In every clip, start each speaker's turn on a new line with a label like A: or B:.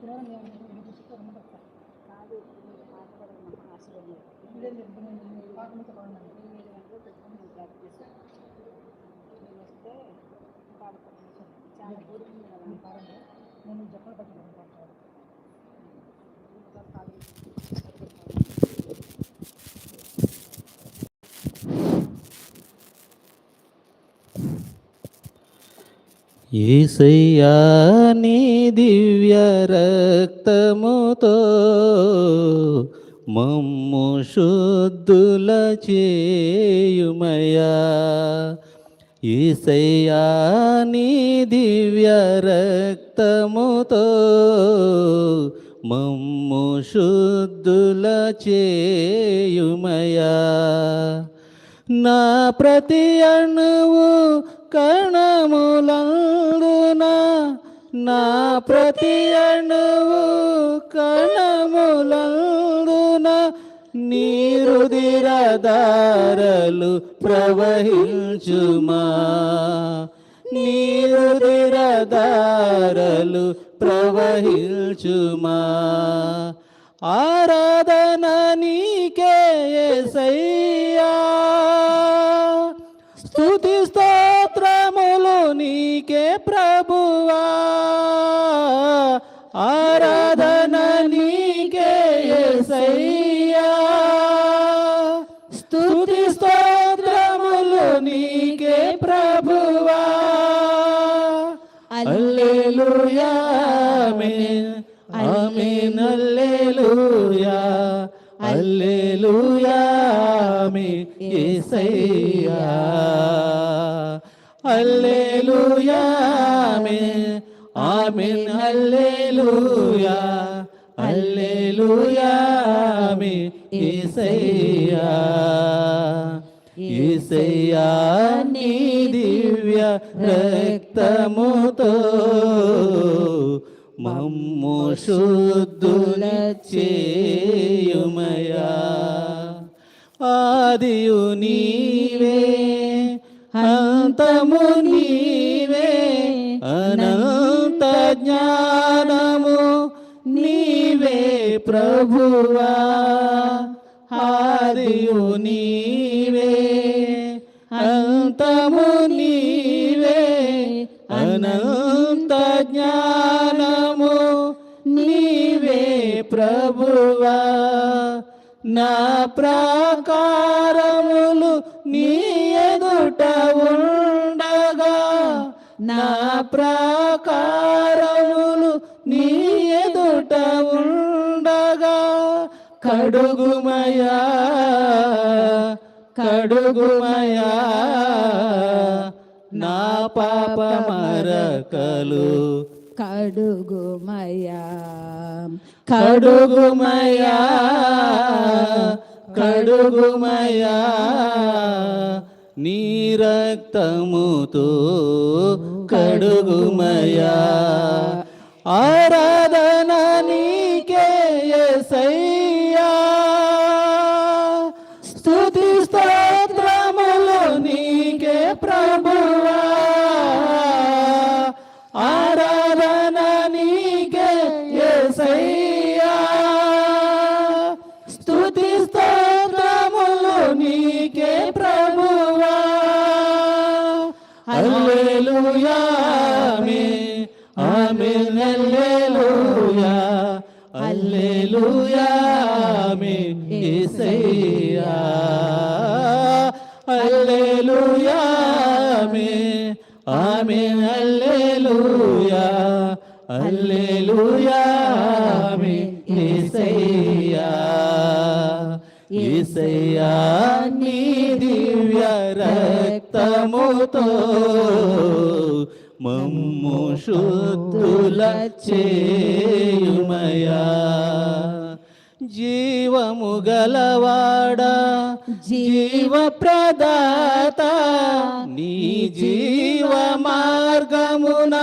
A: కాదు hospital practice నేను వస్తే చాలా కోరుకుంది కదా నేను చెప్పలు పట్టుకుంటాను.
B: యేసయ్యా నీ దివ్య రక్తముతో మమ్ము శుద్ధుల చేయుమయా. యేసయ్యా నీ దివ్య రక్తముతో మమ్ము శుద్ధుల చేయుమయా. నా ప్రతి అణువు కణములందున నా ప్రతి అణువు కణములందున నీ రుధిరధారలు ప్రవహించుమా. నీ రుధిరధారలు ప్రవహించుమా. ఆరాధన నీకే యేసయ్యా, స్తుతి స్తోత్రములు నీకే ప్రభువా. ఆరాధన నీకే యేసయ్యా, స్తుతి స్తోత్రములు నీకే ప్రభువా. హల్లెలూయా ఆమేన్ ఆమేన్ హల్లెలూయా హల్లెలూయా ఆమేన్ యేసయ్యా. హల్లెలూయా ఆమేన్ ఆమేన్ హల్లెలూయా హల్లెలూయా ఆమేన్ యేసయ్యా. యేసయ్యా నీ దివ్య రక్తముతో మమ్ము శుద్ధుల చేయుమయా. ఆదియు నీవే అంతము నీవే అనంత జ్ఞానము నీవే ప్రభువా. ఆదియు నీవే అంతము నీవే అనంత జ్ఞానము నీవే ప్రభువా. నా ప్రాకారములు నీ ఎదుట ఉండగా నా ప్రాకారములు నీ ఎదుట ఉండగా కడుగుమయా కడుగుమయా నా పాప మరకలు.
A: కడుగుమయా
B: కడుగుమయా కడుగుమయా నీ రక్తముతో కడుగుమయా. ఆరాధన నీకే యేసయ్యా, స్తుతి స్తోత్రములు నీకే ప్రభువా. ఆరాధన నీకే యేసయ్యా, స్తుతి స్తోత్రములు నీకే ప్రభువా. హల్లెలూయా ఆమేన్ ఆమేన్ హల్లెలూయా హల్లెలూయా ఆమేన్ యేసయ్యా. హల్లెలూయా ఆమేన్ ఆమేన్ హల్లెలూయా హల్లెలూయా ఆమేన్ యేసయ్యా. యేసయ్యా నీ దివ్య రక్తముతో మమ్ము శుద్ధుల చేయుమయా. జీవము గలవాడా జీవ ప్రదాత నీ జీవ మార్గమున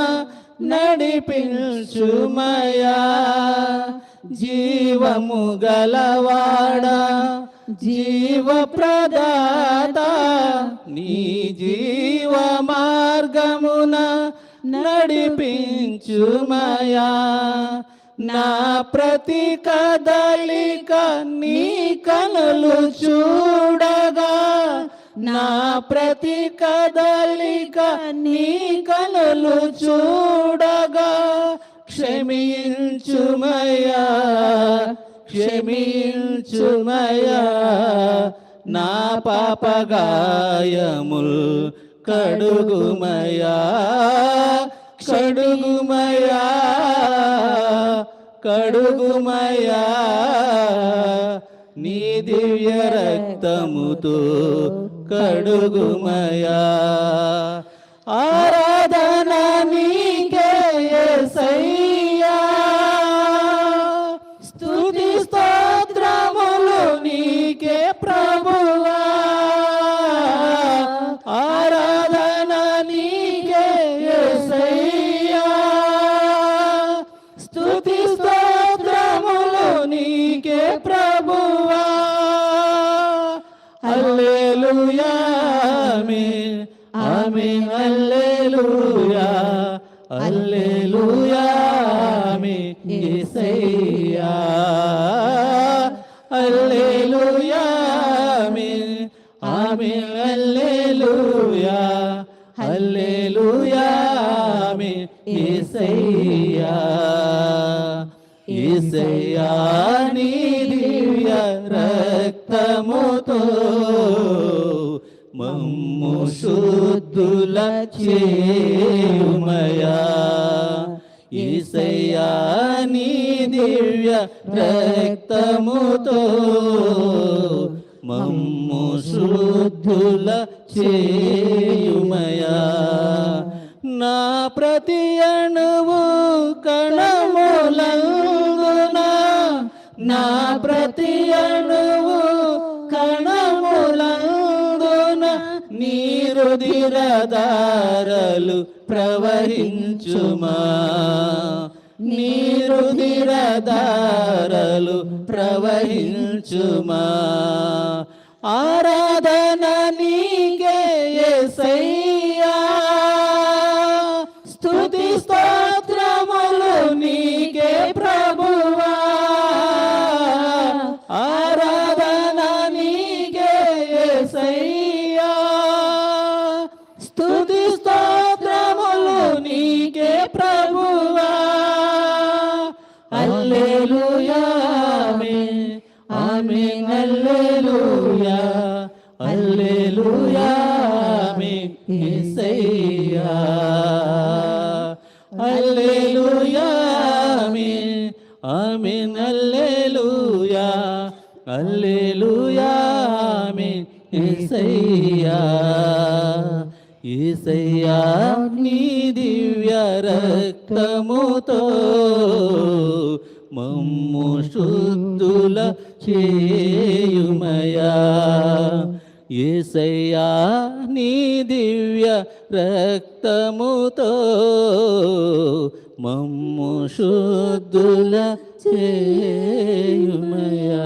B: నడిపించుమయా. జీవము గలవాడా జీవ ప్రదాత నీ జీవ మార్గమున నడిపించుమయా. నా ప్రతి కదలిక నీ కనులు చూడగా, నా ప్రతి కదలిక నీ కనులు చూడగా, క్షమించుమయ్యా క్షమించుమయ్యా, నా పాపగాయముల్ కడుగుమయ్యా కడుగుమయ్యా కడుగుమయ్యా, నీ దివ్య రక్తముతో కడుగుమయ్యా. ఆరాధన నీకే యేసయ్యా, స్తుతి స్తోత్రములు నీకే ప్రభువా. ఆరాధన నీకే యేసయ్యా, స్తుతి స్తోత్రములు నీకే ప్రభువా. హల్లెలూయా ఆమేన్ ఆమేన్, హల్లెలూయా హల్లెలూయా ఆమేన్ యేసయ్యా. హల్లెలూయా ఆమేన్ ఆమేన్, హల్లెలూయా హల్లెలూయా ఆమేన్ యేసయ్యా. యేసయ్యా నీ దివ్య రక్తముతో మమ్ము శుద్ధుల చేయుమయా. యేసయ్యా నీ దివ్య రక్తముతో మమ్ము శుద్ధుల చేయుమయా. నా ప్రతి అణువు కణములందున, నా ప్రతి అణువు కణములందున నీ రుధిరధారలు ప్రవహించుమా. నీ రుధిరధారలు ప్రవహించుమా. ఆరాధన నీకే యేసయ్యా, స్తుతి స్తోత్రములు నీకే ప్రభువా. ఆరాధన నీకే యేసయ్యా, స్తుతి స్తోత్రములు నీకే ప్రభువా. హల్లెలూయా ఆమేన్ ఆమేన్, హల్లెలూయా హల్లెలూయా ఆమేన్ యేసయ్యా. హల్లెలూయా ఆమేన్ ఆమేన్, హల్లెలూయా హల్లెలూయా ఆమేన్ యేసయ్యా. యేసయ్యా నీ దివ్య రక్తముతో మమ్ము శుద్ధుల చేయుమయా. యేసయ్యా నీ దివ్య రక్తముతో మమ్ము శుద్ధుల చేయుమయా.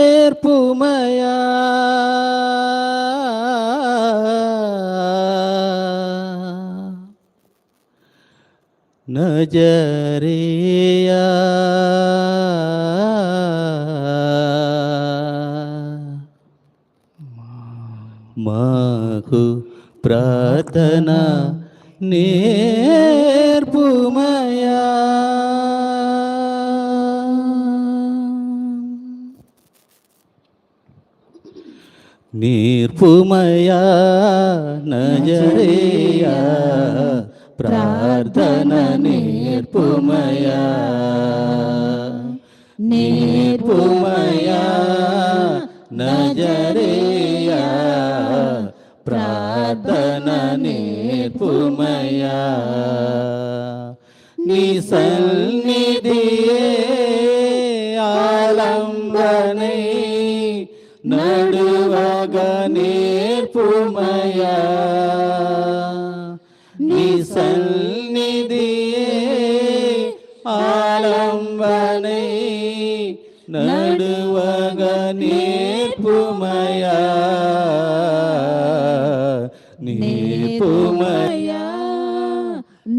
B: నేర్పుమయా నజరేయా మాకు ప్రార్థన నేర్పుమయా. నేర్పుమయా నజరేయా, ప్రార్థన నేర్పుమయా. నేర్పుమయా నజరేయా, ప్రార్థన నేర్పుమయా. నీ సన్నిధియే ఆలంబనై నడువగ నేర్పుమయా. నీ సన్నిధియే ఆలంబనై నడువగ నేర్పుమయా. నేర్పుమయా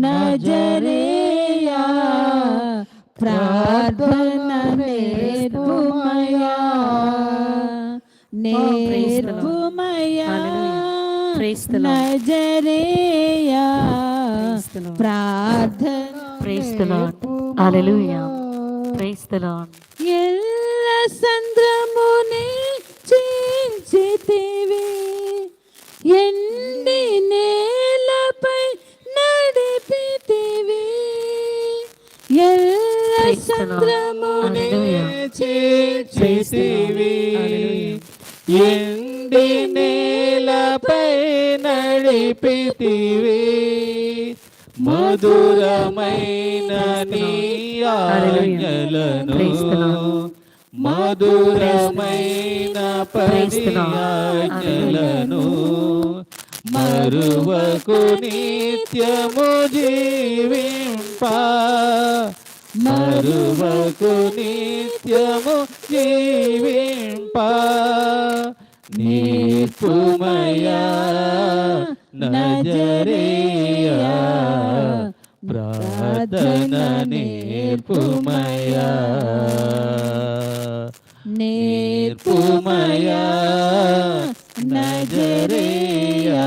A: నజరేయా, ప్రార్థన నేర్పుమయా. నేర్పుమయా నజరేయా, ప్రార్థన.
C: Praise the Lord. Hallelujah. Praise the Lord.
A: ఎల్ల సంద్రముని చీల్చితివి, ఎండి నేలపై నడిపితివి. ఎల్ల
C: Praise the Lord.
A: సంద్రముని
C: Hallelujah.
B: చేసితివి, ఎండి నేలపై నడిపితివి. మధురమైన నీ ఆజ్ఞలను, మధురమైన పది ఆజ్ఞలను మరువకు నిత్యము జీవింప. మరువకు నిత్యము జీవింప. నేర్పుమయా నజరేయా, ప్రార్థన నేర్పుమయా. నేర్పుమయా నజరేయా,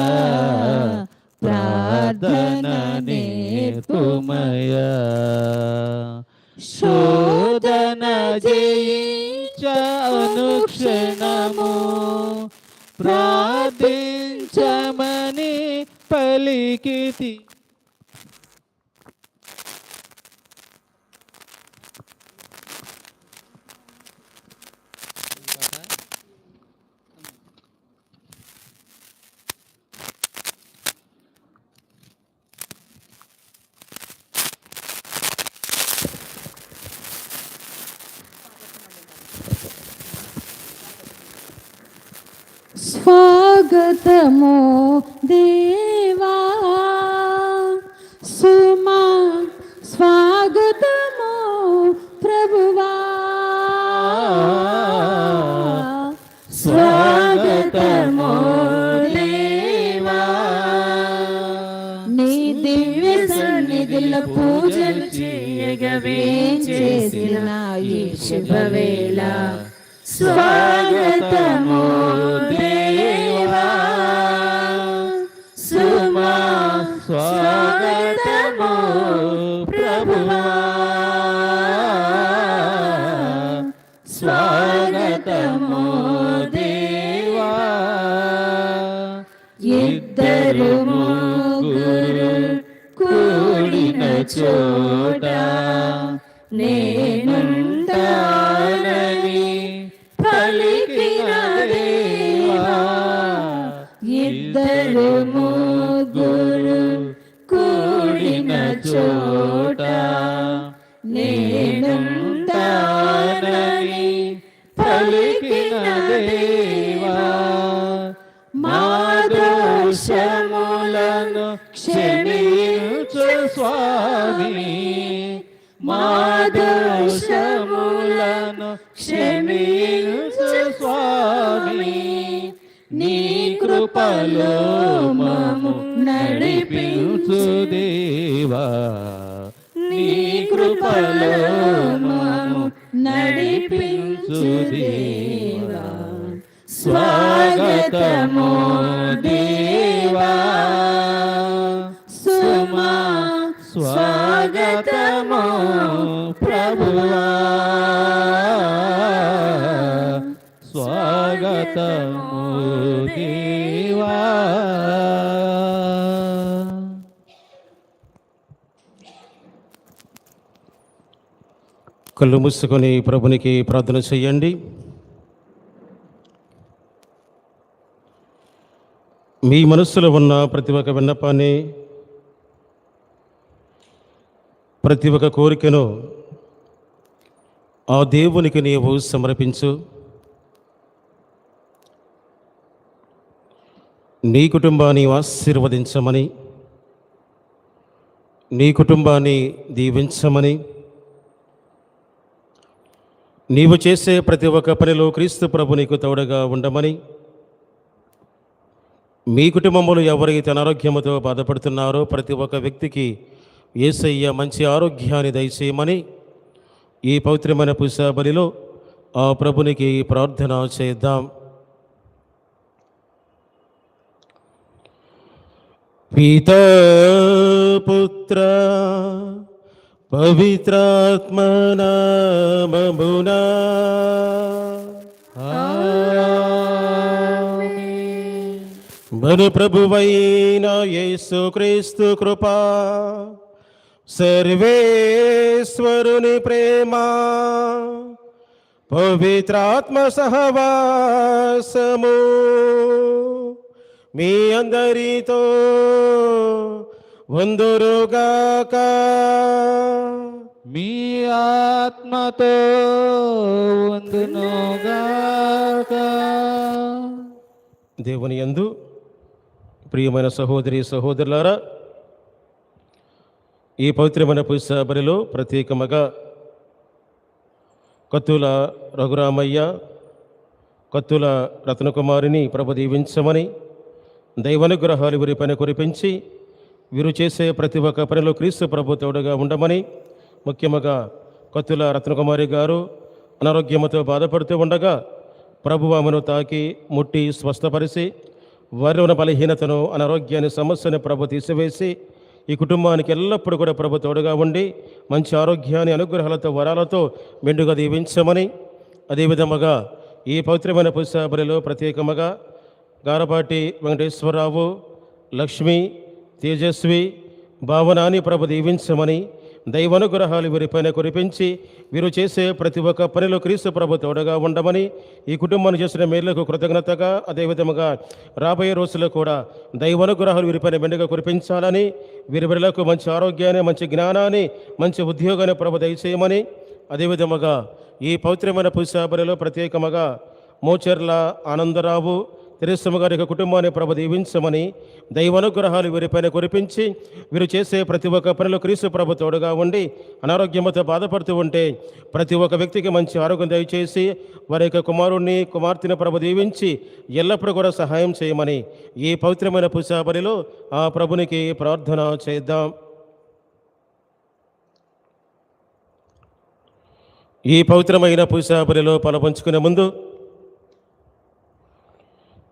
B: ప్రార్థన నేర్పుమయా. శోధన జయించ అనుక్షణము ప్రార్థించమని పలికితి.
A: స్వాగతము దేవా, సుమా స్వాగతము ప్రభువా. స్వాగతము దేవా, నీ దివ్య సన్నిధిలో పూజలు చేయగవే చేసిన ఈ శుభవేళ. స్వాగతము దేవా, సుమా స్వాగతము ప్రభువా. స్వాగతము దేవా. ఇద్దరు ముగ్గురు కూడిన చోట నేనుంటానని పలికిన దేవా. ఇద్దరు ముగ్గురు కూడిన చోట నేనుంటానని పలికిన దేవా. మా దోషములను క్షమించు స్వామి, మా దోషములను క్షమించు స్వామి. నీ కృపలో మము నడిపించు దేవా. నీ కృపలో మము నడిపించు దేవా. స్వాగతము దేవా, స్వాగతము ప్రభువా, స్వాగతము దేవా.
D: కళ్ళు మూసుకొని ప్రభునికి ప్రార్థన చేయండి. మీ మనస్సులో ఉన్న ప్రతి ఒక్క విన్నపాన్ని, ప్రతి ఒక్క కోరికను ఆ దేవునికి నీవు సమర్పించు. నీ కుటుంబాన్ని ఆశీర్వదించమని, నీ కుటుంబాన్ని దీవించమని, నీవు చేసే ప్రతి ఒక్క పనిలో క్రీస్తు ప్రభు నీకు తోడుగా ఉండమని, మీ కుటుంబంలో ఎవరైతే అనారోగ్యముతో బాధపడుతున్నారో ప్రతి ఒక్క వ్యక్తికి యేసయ్య మంచి ఆరోగ్యాన్ని దయచేయమని ఈ పవిత్రమైన పూజ బలిలో ఆ ప్రభునికి ప్రార్థన చేద్దాం. పితా పుత్ర పవిత్రాత్మ నామమునా మన ప్రభువైన యేసుక్రీస్తు కృపా, సర్వేశ్వరుని ప్రేమ, పవిత్రాత్మ సహవాసము మీ అందరితో వందురుగాక.
B: మీ ఆత్మతో ఉందునుగాక.
D: దేవుని యందు ప్రియమైన సహోదరి సహోదరులారా, ఈ పవిత్రమైన పూజ బలిలో ప్రత్యేకముగా కత్తుల రఘురామయ్య, కత్తుల రత్నకుమారిని ప్రభు దీవించమని, దైవానుగ్రహాలు వీరి పైన కురిపించి వీరు చేసే ప్రతి ఒక్క పనిలో క్రీస్తు ప్రభు తోడుగా ఉండమని, ముఖ్యముగా కత్తుల రత్నకుమారి గారు అనారోగ్యముతో బాధపడుతూ ఉండగా ప్రభు ఆమెను తాకి ముట్టి స్వస్థపరిచి వారిలో ఉన్న బలహీనతను, అనారోగ్యాన్ని, సమస్యను ప్రభు తీసివేసి ఈ కుటుంబానికి ఎల్లప్పుడూ కూడా ప్రభు తోడుగా ఉండి మంచి ఆరోగ్యాన్ని, అనుగ్రహాలతో, వరాలతో మెండుగా దీవించమని, అదేవిధముగా ఈ పవిత్రమైన పూజ బలిలో ప్రత్యేకముగా గారపాటి వెంకటేశ్వరరావు, లక్ష్మి, తేజస్వి, భావనాన్ని ప్రభు దీవించమని, దైవానుగ్రహాలు వీరిపైన కురిపించి వీరు చేసే ప్రతి ఒక్క పనిలో క్రీస్తు ప్రభు తోడుగా ఉండమని, ఈ కుటుంబాన్ని చేసిన మేలులకు కృతజ్ఞతగా, అదేవిధముగా రాబోయే రోజుల్లో కూడా దైవానుగ్రహాలు వీరిపైన మెండుగా కురిపించాలని, వీరిలకు మంచి ఆరోగ్యాన్ని, మంచి జ్ఞానాన్ని, మంచి ఉద్యోగాన్ని ప్రభు దయచేయమని, అదేవిధముగా ఈ పవిత్రమైన పూజ బలిలో ప్రత్యేకముగా మోచెర్ల ఆనందరావు, తెరసమ్మ గారి యొక్క కుటుంబాన్ని ప్రభు దీవించమని, దైవానుగ్రహాలు వీరిపైన కురిపించి వీరు చేసే ప్రతి ఒక్క పనిలో క్రీస్తు ప్రభు తోడుగా ఉండి అనారోగ్యంతో బాధపడుతూ ఉంటే ప్రతి ఒక్క వ్యక్తికి మంచి ఆరోగ్యం దయచేసి వారి యొక్క కుమారుణ్ణి, కుమార్తెని ప్రభు దీవించి ఎల్లప్పుడూ కూడా సహాయం చేయమని ఈ పవిత్రమైన పూజ బలిలో ఆ ప్రభునికి ప్రార్థన చేద్దాం. ఈ పవిత్రమైన పూజ బలిలో పాలుపంచుకునే ముందు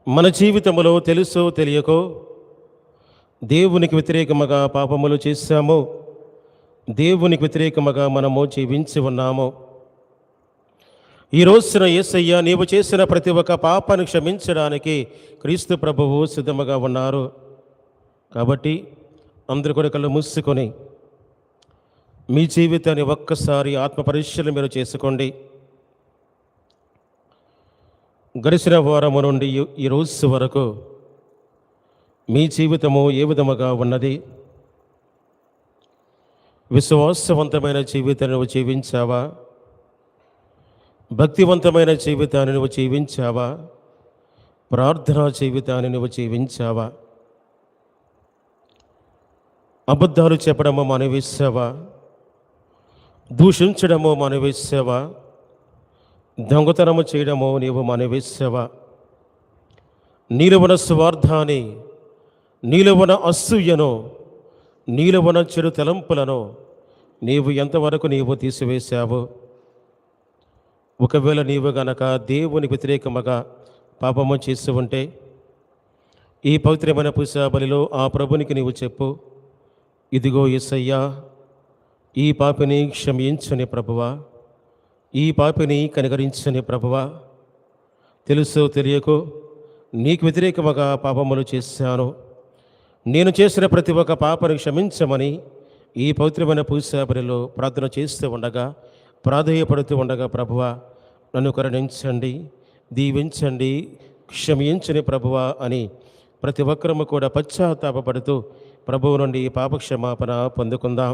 D: మన జీవితంలో తెలుసో తెలియకో దేవునికి వ్యతిరేకముగా పాపములు చేశాము, దేవునికి వ్యతిరేకముగా మనము జీవించి ఉన్నాము. ఈ రోజున యేసయ్య నీవు చేసిన ప్రతి ఒక్క పాపాన్ని క్షమించడానికి క్రీస్తు ప్రభువు సిద్ధముగా ఉన్నారు. కాబట్టి అందరి కూడా కళ్ళు మూసుకొని మీ జీవితాన్ని ఒక్కసారి ఆత్మ పరిశీలన మీరు చేసుకోండి. గడిచిన వారము నుండి ఈ రోజు వరకు మీ జీవితము ఏ విధముగా ఉన్నది? విశ్వాసవంతమైన జీవితాన్ని నువ్వు జీవించావా? భక్తివంతమైన జీవితాన్ని నువ్వు జీవించావా? ప్రార్థనా జీవితాన్ని నువ్వు జీవించావా? అబద్ధాలు చెప్పడము మానేవేశావా? దూషించడము మానేవేశావా? దొంగతనము చేయడము నీవు మానేవేశావా? నీలో ఉన్న స్వార్థాన్ని, నీలో ఉన్న అసూయను, నీలో ఉన్న చెడు తలంపులను నీవు ఎంతవరకు నీవు తీసివేశావు? ఒకవేళ నీవు గనక దేవుని వ్యతిరేకముగా పాపము చేస్తూ ఉంటే ఈ పవిత్రమైన పూజ బలిలో ఆ ప్రభునికి నీవు చెప్పు, ఇదిగో యేసయ్యా, ఈ పాపిని క్షమించని ప్రభువా, ఈ పాపిని కనికరించని ప్రభువా, తెలుసో తెలియకో నీకు వ్యతిరేకముగా పాపములు చేశాను. నేను చేసిన ప్రతి ఒక్క పాపను క్షమించమని ఈ పవిత్రమైన పూజాపరిలో ప్రార్థన చేస్తూ ఉండగా, ప్రాధేయపడుతూ ఉండగా, ప్రభువా నన్ను కరుణించండి, దీవించండి, క్షమించని ప్రభువా అని ప్రతి ఒక్కరము కూడా పశ్చాత్తాపపడుతూ ప్రభువు నుండి పాప క్షమాపణ పొందుకుందాం.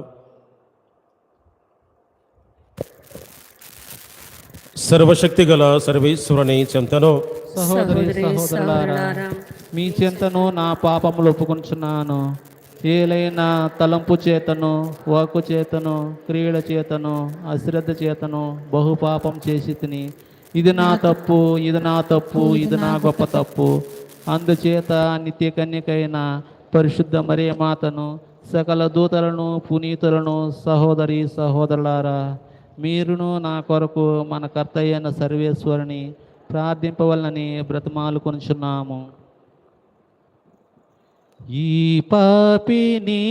D: సర్వశక్తి గల సర్వేశ్వరుని చెంతను
B: సహోదరి సహోదరులారా, మీ చెంతను నా పాపములు ఒప్పుకొంచున్నాను. ఏలైనా తలంపు చేతను, వాక్కు చేతను, క్రియల చేతను, అశ్రద్ధ చేతను బహుపాపం చేసి తిని, ఇది నా తప్పు, ఇది నా తప్పు, ఇది నా గొప్ప తప్పు. అందుచేత నిత్య కన్యకైన పరిశుద్ధ మరియ మాతను, సకల దూతలను, పునీతులను, సహోదరి సహోదరులారా, మీరును నా కొరకు మన కర్త అయిన సర్వేశ్వరుని ప్రార్థింపవలనని బ్రతమాలుకొనుచున్నాము. ఈ పాపిని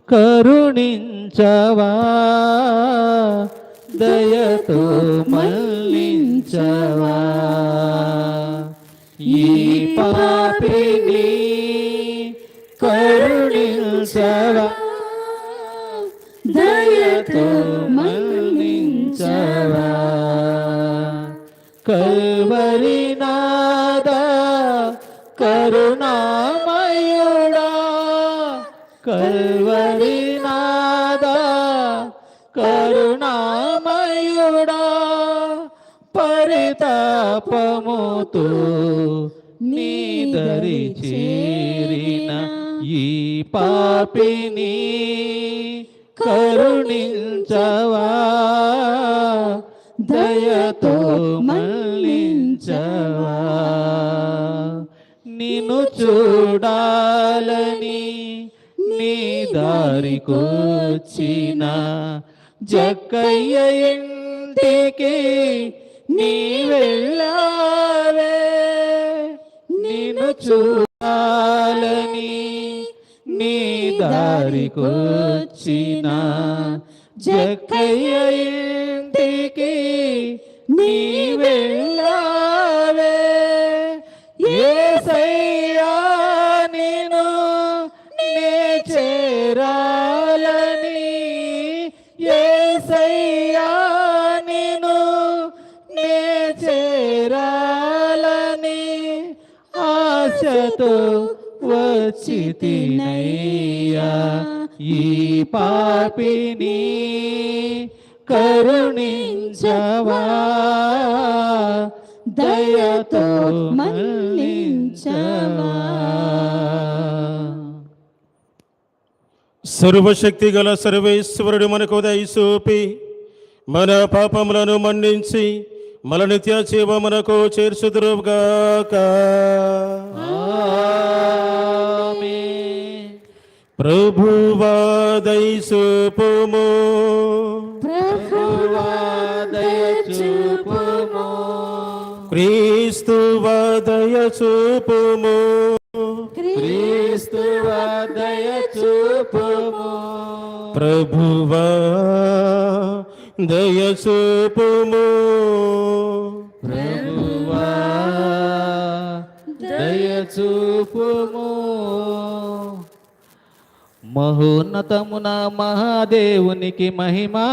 B: కరుణించవా, దయతో మళ్ళించవా. ఈ పాపిని కరుణించవా, దయతో మళ్ళించవా. కల్వరి నాదా కరుణామయుడా, కల్వరి నాదా కరుణామయుడా, పరితాపముతో నీ దరి చేరిన ఈ పాపిని కరుణించవా, దయతో మళ్ళించవా. నిన్ను చూడాలని నీ దారికొచ్చిన జక్కయ్య ఇంటికి నీ వెళ్ళావే. నిన్ను చూడాలని నీ దారికొచ్చిన జక్కయ్య ఇంటికి నీ వెళ్ళావే. యేసయ్యా నిన్ను నే చేరాలని, యేసయ్యా నిన్ను నే చేరాలని ఆశతో వచ్చితినయ్యా. ఈ పాపిని కరుణించవా, దయతో మళ్ళించవా.
D: సర్వశక్తి గల సర్వేశ్వరుడు మనకు దయచూపి మన పాపములను మన్నించి మన నిత్య జీవ మనకు చేర్చుదురుగాక. ప్రభువా దయచూపుము,
B: ప్రభువా దయచూపుము,
D: క్రీస్తువా దయచూపుము,
B: క్రీస్తువా దయచూపుము,
D: ప్రభువా దయచూపుము,
B: ప్రభువా దయచూపుము. మహోన్నతమున మహాదేవునికి మహిమా,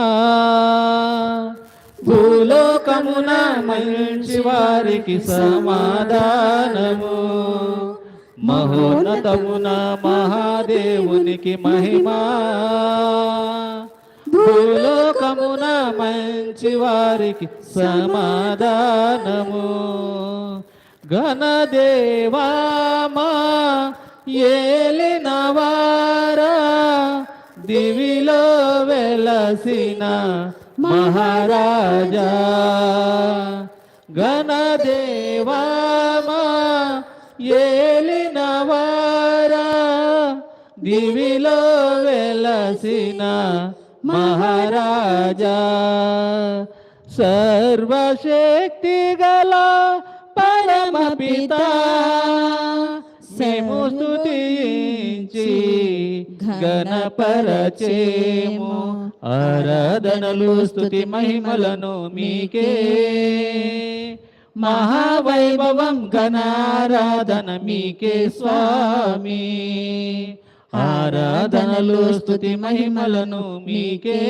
B: భూలోకమున మంచి వారికి సమాధానము. మహోన్నతమున మహాదేవునికి మహిమా, భూలోకమున మంచి వారికి సమాధానము. ఘనదేవామా ఏలినవారా, దివిలో వెలసిన మహారాజా. ఘనదేవామా ఏలినవారా, దివిలో వెలసిన మహారాజా. సర్వశక్తి గల పరమపిత మేము స్తుతించి గణపరచేము. ఆరాధనలు స్తుతి మహిమలను మీకే, మహావైభవం ఘనారాధన మీకే స్వామి. ఆరాధనలు స్తుతి మహిమలను మీకే,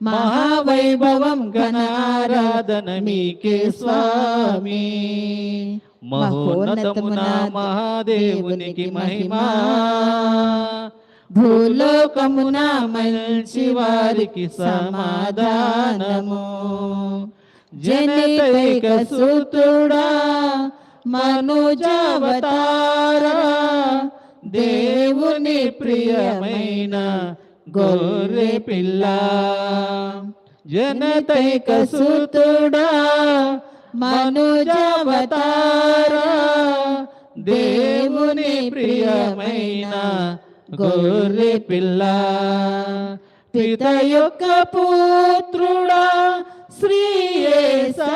B: మహావైభవం ఘనారాధన మీకే స్వామి. మహోన్నతమున మహాదేవునికి మహిమా, భూలోకమున మంచి వారికి సమాధానము. జనైక సుతుడా మనుజావతారా, దేవుని ప్రియమైన గొర్రె పిల్ల. జనతైక సుతుడా మనుజావతారా, దేవుని ప్రియమైన గొర్రె పిల్ల. పిత యొక్క పుత్రుడా శ్రీ యేసా,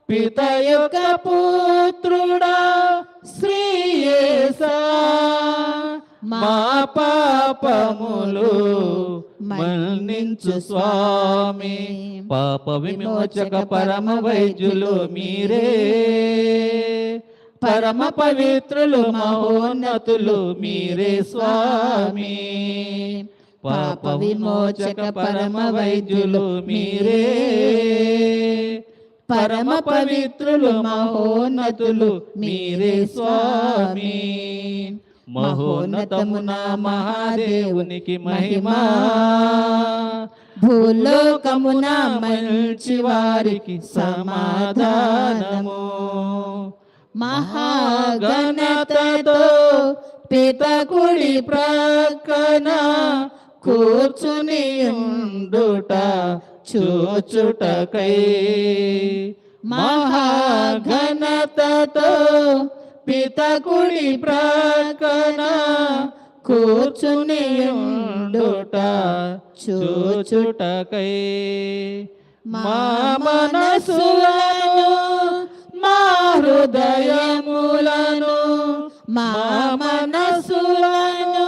B: పిత యొక్క పుత్రుడా శ్రీ యేసా, మా పాపములు మన్నించు స్వామి. పాప విమోచక పరమ వైద్యులు మీరే, పరమ పవిత్రులు మహోన్నతులు మీరే స్వామి. పాప విమోచక పరమ వైద్యులు మీరే, పరమ పవిత్రులు మహోన్నతులు మీరే స్వామి. మహోన్నతమున మహాదేవునికి మహిమా, భూలోకమున మంచి వారికి సమాధానము. మహాగణతతో పిత కుడి ప్రక్కన కూర్చుని ఉండుట చూచుటకై. మహాఘనతతో పిత కుడి ప్రక్కన కూర్చుని ఉండుట చూచుటకై. మా మనసులను మా హృదయములను, మా మనసులను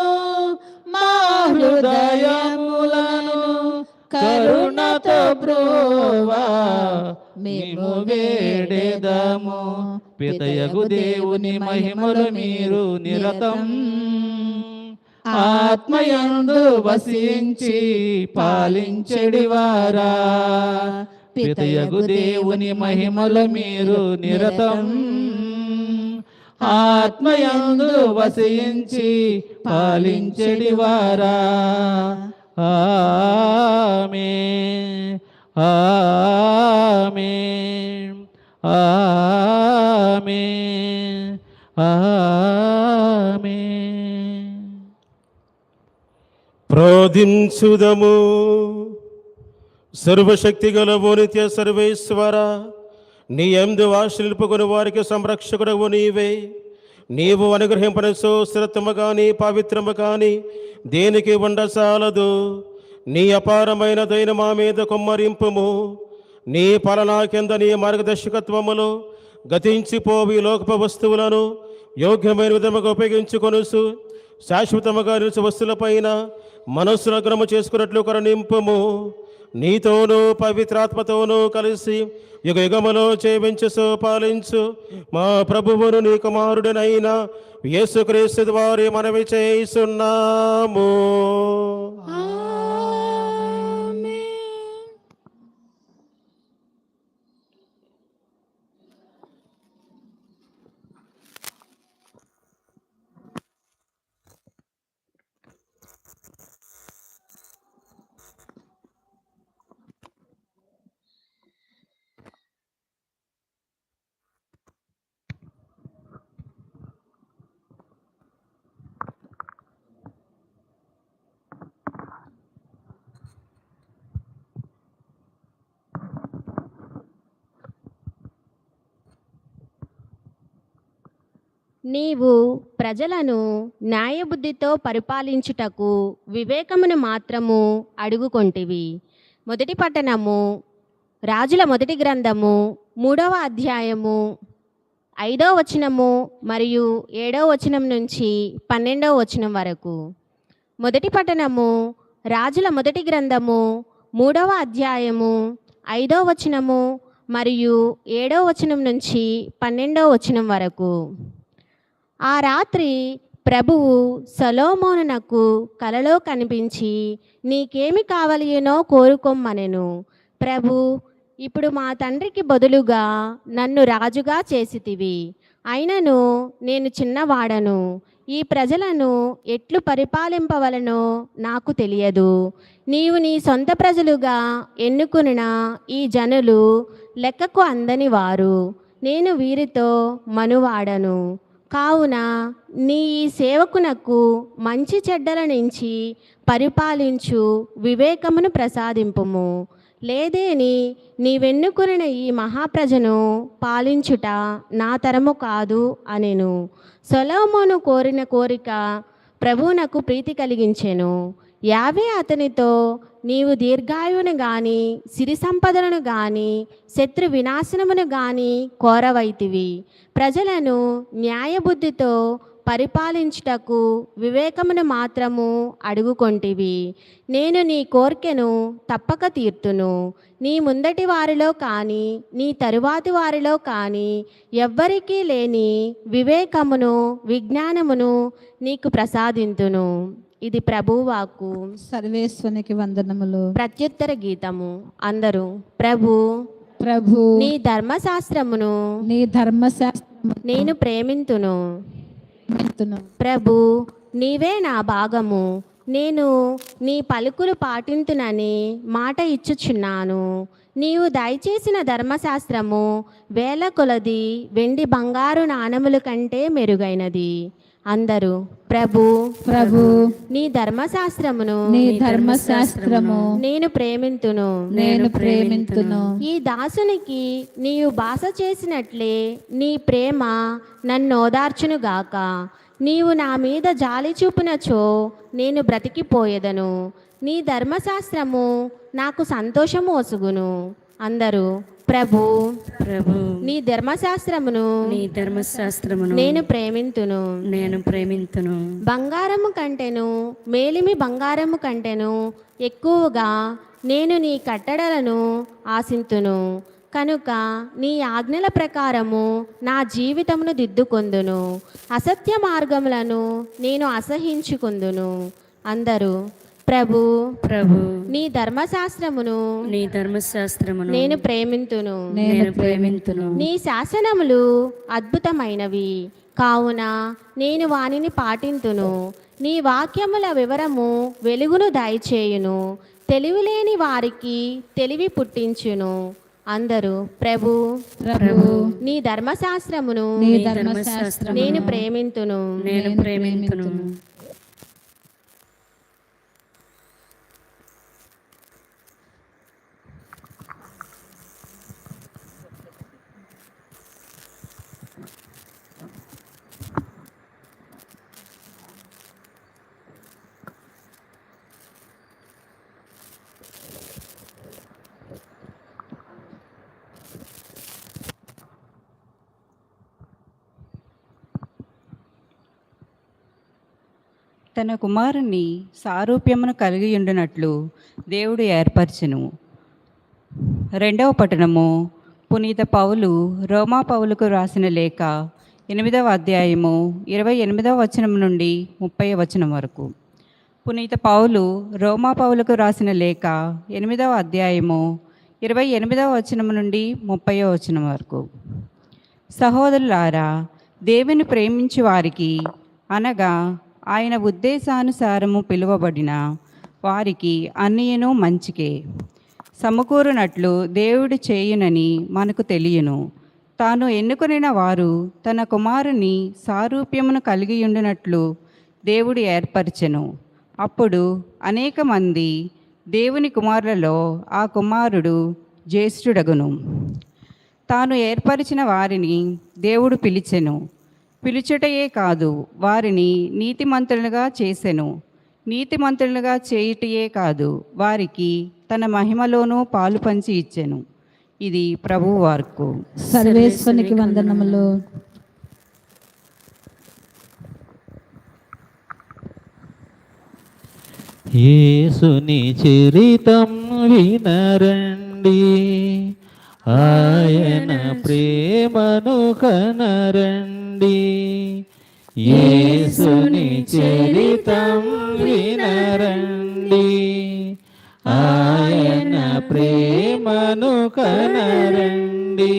B: మా హృదయములను కరుణతో బ్రోవా మేము వేడెదము. పితయగు దేవుని మహిమలు మీరు నిరతం ఆత్మయందు వసించి పాలించెడివారా. పితయగు దేవుని మహిమలు మీరు నిరతం ఆత్మయందు వసించి పాలించెడివారా. ఆమేన్, ఆమేన్, ఆమేన్, ఆమేన్.
D: ప్రార్థించుదము. సర్వశక్తి గలవు నిత్య సర్వేశ్వర, నీ యందు ఆశ నిలుపుకొని వారికి సంరక్షకుడవు నీవే. నీవు అనుగ్రహింపనసో స్థిరత్వము కానీ పవిత్రము కానీ దేనికి ఉండసాలదు. నీ అపారమైన దయను మా మీద కుమ్మరింపుము. నీ పాలనా కింద నీ మార్గదర్శకత్వములో గతించిపోవి లోకపు వస్తువులను యోగ్యమైన విధముగా ఉపయోగించుకొనుసు శాశ్వతముగా నిలిచి వస్తువులపైన మనస్సు లగ్నము చేసుకున్నట్లు కరుణింపుము. నీతోనూ పవిత్రాత్మతోనూ కలిసి యుగ యుగములో జీవించు పాలించు మా ప్రభువును నీ కుమారుడనైన యేసుక్రీస్తు ద్వారా మనవి చేస్తున్నాము.
E: నీవు ప్రజలను న్యాయబుద్ధితో పరిపాలించుటకు వివేకమును మాత్రము అడుగుకొంటివి. మొదటి పట్టణము రాజుల మొదటి గ్రంథము 3వ అధ్యాయము 5వ వచనము మరియు 7వ వచనం నుంచి 12వ వచనం వరకు. మొదటి పట్టణము రాజుల మొదటి గ్రంథము 3వ అధ్యాయము 5వ వచనము మరియు 7వ వచనం నుంచి 12వ వచనం వరకు. ఆ రాత్రి ప్రభువు సొలొమోనునకు కలలో కనిపించి, నీకేమి కావలియనో కోరుకొమ్మనెను. ప్రభు, ఇప్పుడు మా తండ్రికి బదులుగా నన్ను రాజుగా చేసితివి. అయినను నేను చిన్నవాడను. ఈ ప్రజలను ఎట్లు పరిపాలింపవలనో నాకు తెలియదు. నీవు నీ సొంత ప్రజలుగా ఎన్నుకున్న ఈ జనులు లెక్కకు అందని వారు. నేను వీరితో మనువాడను. కావున నీ ఈ సేవకునకు మంచి చెడ్డల నుంచి పరిపాలించు వివేకమును ప్రసాదింపుము. లేదేని నీవెన్నుకున్న ఈ మహాప్రజను పాలించుట నా తరము కాదు అనెను. సొలొమోను కోరిన కోరిక ప్రభువునకు ప్రీతి కలిగించెను. యావే అతనితో, నీవు దీర్ఘాయువును గాని సిరి సంపదలను గాని శత్రు వినాశనమును గాని కోరవైతివి. ప్రజలను న్యాయబుద్ధితో పరిపాలించుటకు వివేకమును మాత్రము అడుగుకొంటివి. నేను నీ కోర్కెను తప్పక తీర్తును. నీ ముందటి వారిలో కానీ నీ తరువాతి వారిలో కానీ ఎవ్వరికీ లేని వివేకమును విజ్ఞానమును నీకు ప్రసాదింతును. ఇది ప్రభువాకు.
A: సర్వేశ్వనికి వందనములు.
E: ప్రత్యుత్తర గీతము. అందరూ ప్రభు
A: ప్రభు
E: నీ ధర్మశాస్త్రమును
A: నీ ధర్మశాస్త్రము
E: నేను ప్రేమింతును. ప్రభు నీవే నా భాగము. నేను నీ పలుకులు పాటింతునని మాట ఇచ్చుచున్నాను. నీవు దయచేసిన ధర్మశాస్త్రము వేల కొలది వెండి బంగారు నాణముల కంటే మెరుగైనది. అందరూ ప్రభు
A: ప్రభు
E: నీ ధర్మశాస్త్రమును
A: నీ ధర్మశాస్త్రము
E: నేను ప్రేమింతును.
A: నేను ప్రేమింతును.
E: ఈ దాసునికి నీవు బాస చేసినట్లే నీ ప్రేమ నన్ను ఓదార్చునుగాక. నీవు నా మీద జాలి చూపునచో నేను బ్రతికిపోయేదను. నీ ధర్మశాస్త్రము నాకు సంతోషము ఒసుగును. అందరూ ప్రభు
C: ప్రభు
E: నీ ధర్మశాస్త్రమును
C: నీ ధర్మశాస్త్రమును
E: నేను ప్రేమింతును.
C: నేను ప్రేమింతును.
E: బంగారము కంటెను మేలిమి బంగారము కంటెను ఎక్కువగా నేను నీ కట్టడలను ఆశింతును. కనుక నీ ఆజ్ఞల ప్రకారము నా జీవితమును దిద్దుకొందును. అసత్య మార్గములను నేను అసహించుకొందును. అందరూ ప్రభు
C: ప్రభు
E: నీ ధర్మశాస్త్రమును
C: నీ ధర్మశాస్త్రమును
E: నేను ప్రేమింతును.
C: నేను ప్రేమింతును.
E: నీ శాసనములు అద్భుతమైనవి కావున నేను వానిని పాటింతును. నీ వాక్యముల వివరము వెలుగును దయచేయును. తెలివిలేని వారికి తెలివి పుట్టించును. అందరూ ప్రభు
C: ప్రభు
E: నీ ధర్మశాస్త్రమును
A: నీ
C: నీ
A: ధర్మశాస్త్రము
E: నేను ప్రేమింతును.
C: నేను ప్రేమింతును.
F: తన కుమారుని సారూప్యమును కలిగి ఉండినట్లు దేవుడు ఏర్పరచెను. 2వ పట్టణము పునీత పౌలు రోమా పౌలుకు రాసిన లేఖ 8వ అధ్యాయము 28వ వచనం నుండి 30వ వచనం వరకు. పునీత పౌలు రోమా పౌలుకు రాసిన లేఖ 8వ అధ్యాయము 28వ వచనం నుండి 30వ వచనం వరకు. సహోదరులారా, దేవుని ప్రేమించు వారికి అనగా ఆయన ఉద్దేశానుసారము పిలువబడిన వారికి అన్నియును మంచికే సమకూరునట్లు దేవుడు చేయునని మనకు తెలియను. తాను ఎన్నుకొనిన వారు తన కుమారుని సారూప్యమును కలిగి ఉండినట్లు దేవుడు ఏర్పరచెను. అప్పుడు అనేక మంది దేవుని కుమారులలో ఆ కుమారుడు జ్యేష్ఠుడగును. తాను ఏర్పరిచిన వారిని దేవుడు పిలిచెను. పిలుచుటయే కాదు, వారిని నీతిమంతులుగా చేసెను. నీతిమంతులుగా చేయుటయే కాదు, వారికి తన మహిమలోనూ పాలు పంచి ఇచ్చెను. ఇది ప్రభువు వాక్కు.
A: సర్వేశ్వనికి వందనములు.
B: యేసుని చరితం వినరండి, ఆయన ప్రేమను కనరండి. యేసుని చరితం వినరండి, ఆయన ప్రేమను కనరండి.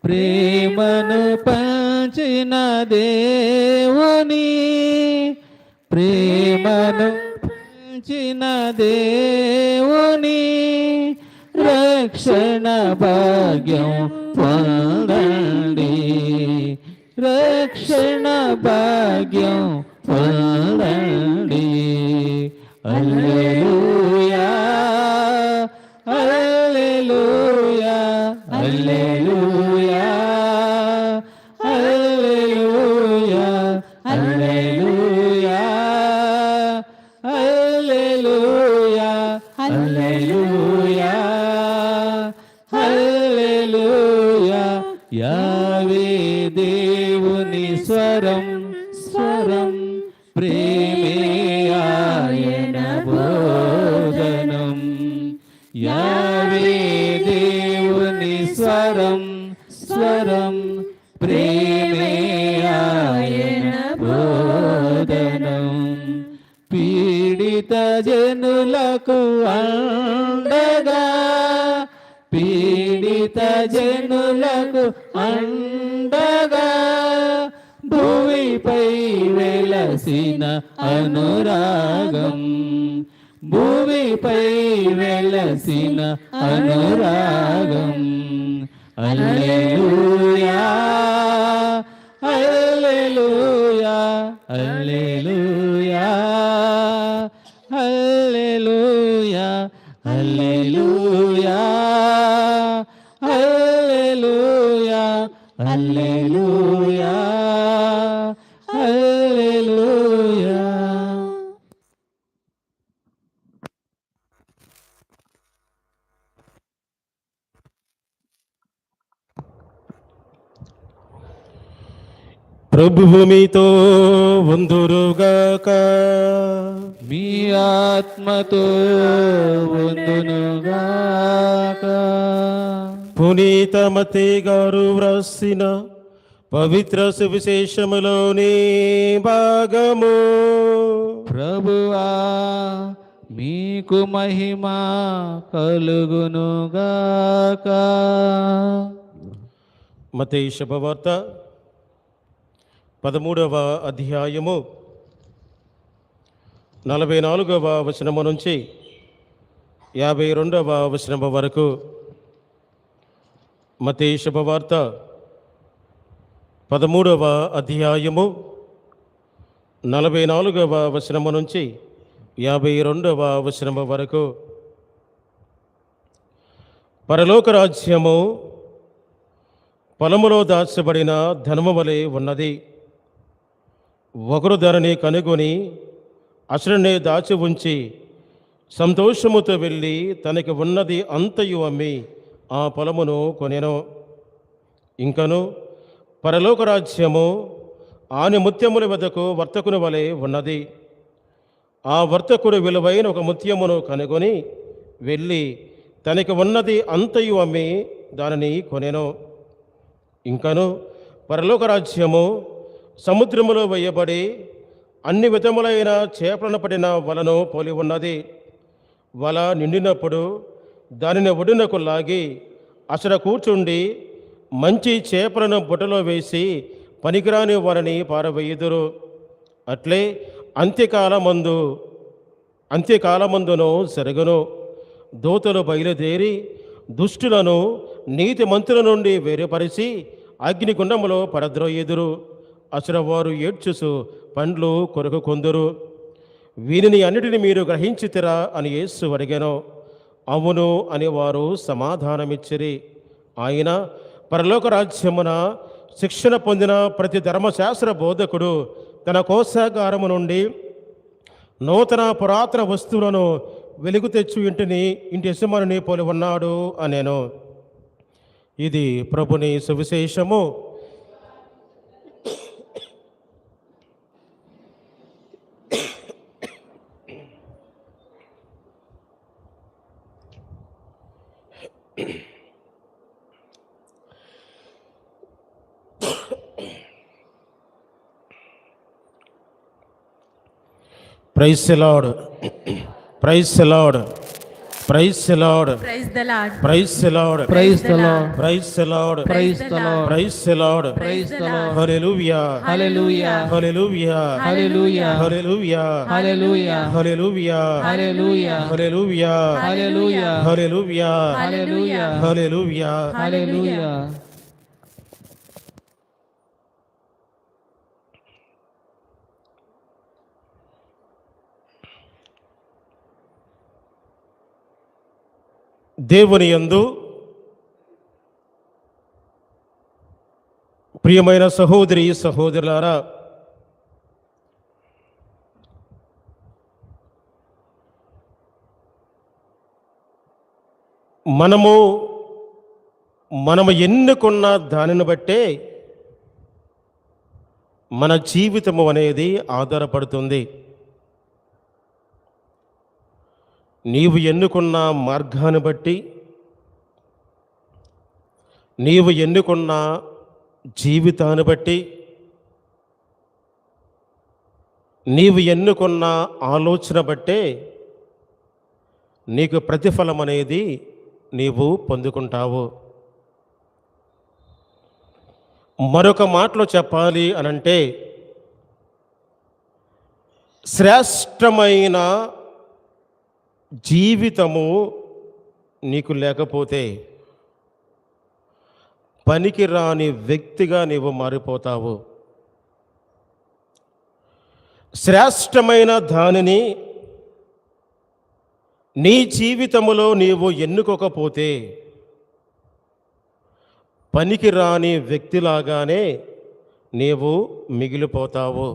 B: ప్రేమను పంచిన దేవుని, ప్రేమను పంచిన దేవుని రక్షణ భాగ్యం పొందండి, రక్షణ భాగ్యం పొందండి. హల్లెలూయా hallelujah hallelujah hallelujah hallelujah hallelujah hallelujah హల్లెలూయా. యావే దేవుని స్వరం స్వరం, ప్రేమే ఆయన బోధనం. యావే దేవుని స్వరం స్వరం, ప్రేమే ఆయన బోధనం. పీడిత జనులకు అండగా, పీడిత జనులకు అండగా, భూమిపై వెలసిన అనురాగం, భూమిపై వెలసిన అనురాగం. హల్లెలూయా hallelujah hallelujah hallelujah hallelujah hallelujah hallelujah హల్లెలూయా.
D: ప్రభువు మీతో ఉందురుగాక.
B: మీ ఆత్మతో ఉండునుగాక.
D: పునీత మత్తయి గారు వ్రాసిన పవిత్ర సువిశేషములోని భాగము.
B: ప్రభువా మీకు మహిమ కలుగునుగాక.
D: మత్తయి శుభవార్త 13వ అధ్యాయము 44వ వచనము నుంచి 52వ వచనము వరకు. మత్తయి శుభవార్త 13వ అధ్యాయము 44వ వచనము నుంచి 52వ వచనము వరకు. పరలోక రాజ్యము పొలములో దాచబడిన ధనము వలె ఉన్నది. ఒకరు ధరని కనుగొని అసలునే దాచి ఉంచి సంతోషముతో వెళ్ళి తనకి ఉన్నది అంతయు అమ్మి ఆ పొలమును కొనెను. ఇంకను పరలోక రాజ్యము ఆని ముత్యముల వద్దకు వర్తకుని వలె ఉన్నది. ఆ వర్తకుడు విలువైన ఒక ముత్యమును కనుగొని వెళ్ళి తనకి ఉన్నది అంతయు అమ్మి దానిని కొనెను. ఇంకను పరలోక రాజ్యము సముద్రములో వేయబడి అన్ని విధములైన చేపలను పడిన వలను పోలి ఉన్నది. వల నిండినప్పుడు దానిని ఒడినకు లాగి అసలు కూర్చుండి మంచి చేపలను బుట్టలో వేసి పనికిరాని వారిని పారవేయుదురు. అట్లే అంత్యకాలమందును జరుగును. దూతలు బయలుదేరి దుష్టులను నీతిమంతుల నుండి వేరుపరిచి అగ్నిగుండములో పడద్రోయుదురు. అసలు వారు ఏడ్చుసు పండ్లు కొరకు కొందరు. వీనిని అన్నిటిని మీరు గ్రహించితిరా అని యేసు అడిగాను. అవును అని వారు సమాధానమిచ్చిరి. ఆయన పరలోక రాజ్యమున శిక్షణ పొందిన ప్రతి ధర్మశాస్త్ర బోధకుడు తన కోశాగారము నుండి నూతన పురాతన వస్తువులను వెలుగు తెచ్చు ఇంటి యజమానిని పోలి ఉన్నాడు అనేను. ఇది ప్రభుని సువిశేషము. Praise the lord, praise the lord, praise the lord,
A: praise the lord.
D: Praise the lord,
B: praise the lord,
D: praise the lord,
B: praise the lord,
D: praise the lord,
B: praise the lord.
D: Hallelujah,
B: hallelujah,
D: hallelujah,
B: hallelujah,
D: hallelujah,
B: hallelujah,
D: hallelujah,
B: hallelujah,
D: hallelujah,
B: hallelujah,
D: hallelujah,
B: hallelujah,
D: hallelujah.
B: Hallelujah.
D: దేవుని యందు ప్రియమైన సహోదరి సహోదరులారా, మనము ఎన్నుకున్న దానిని బట్టే మన జీవితము అనేది ఆధారపడుతుంది. నీవు ఎన్నుకున్న మార్గాన్ని బట్టి, నీవు ఎన్నుకున్న జీవితాన్ని బట్టి, నీవు ఎన్నుకున్న ఆలోచన బట్టే నీకు ప్రతిఫలం అనేది నీవు పొందుకుంటావు. మరొక మాటలో చెప్పాలి అనంటే, శ్రేష్టమైన జీవితము నీకు లేకపోతే పనికిరాని వ్యక్తిగా నీవు మారిపోతావు. శ్రేష్టమైన దానిని నీ జీవితములో నీవు ఎన్నుకోకపోతే పనికిరాని వ్యక్తిలాగానే నీవు మిగిలిపోతావు.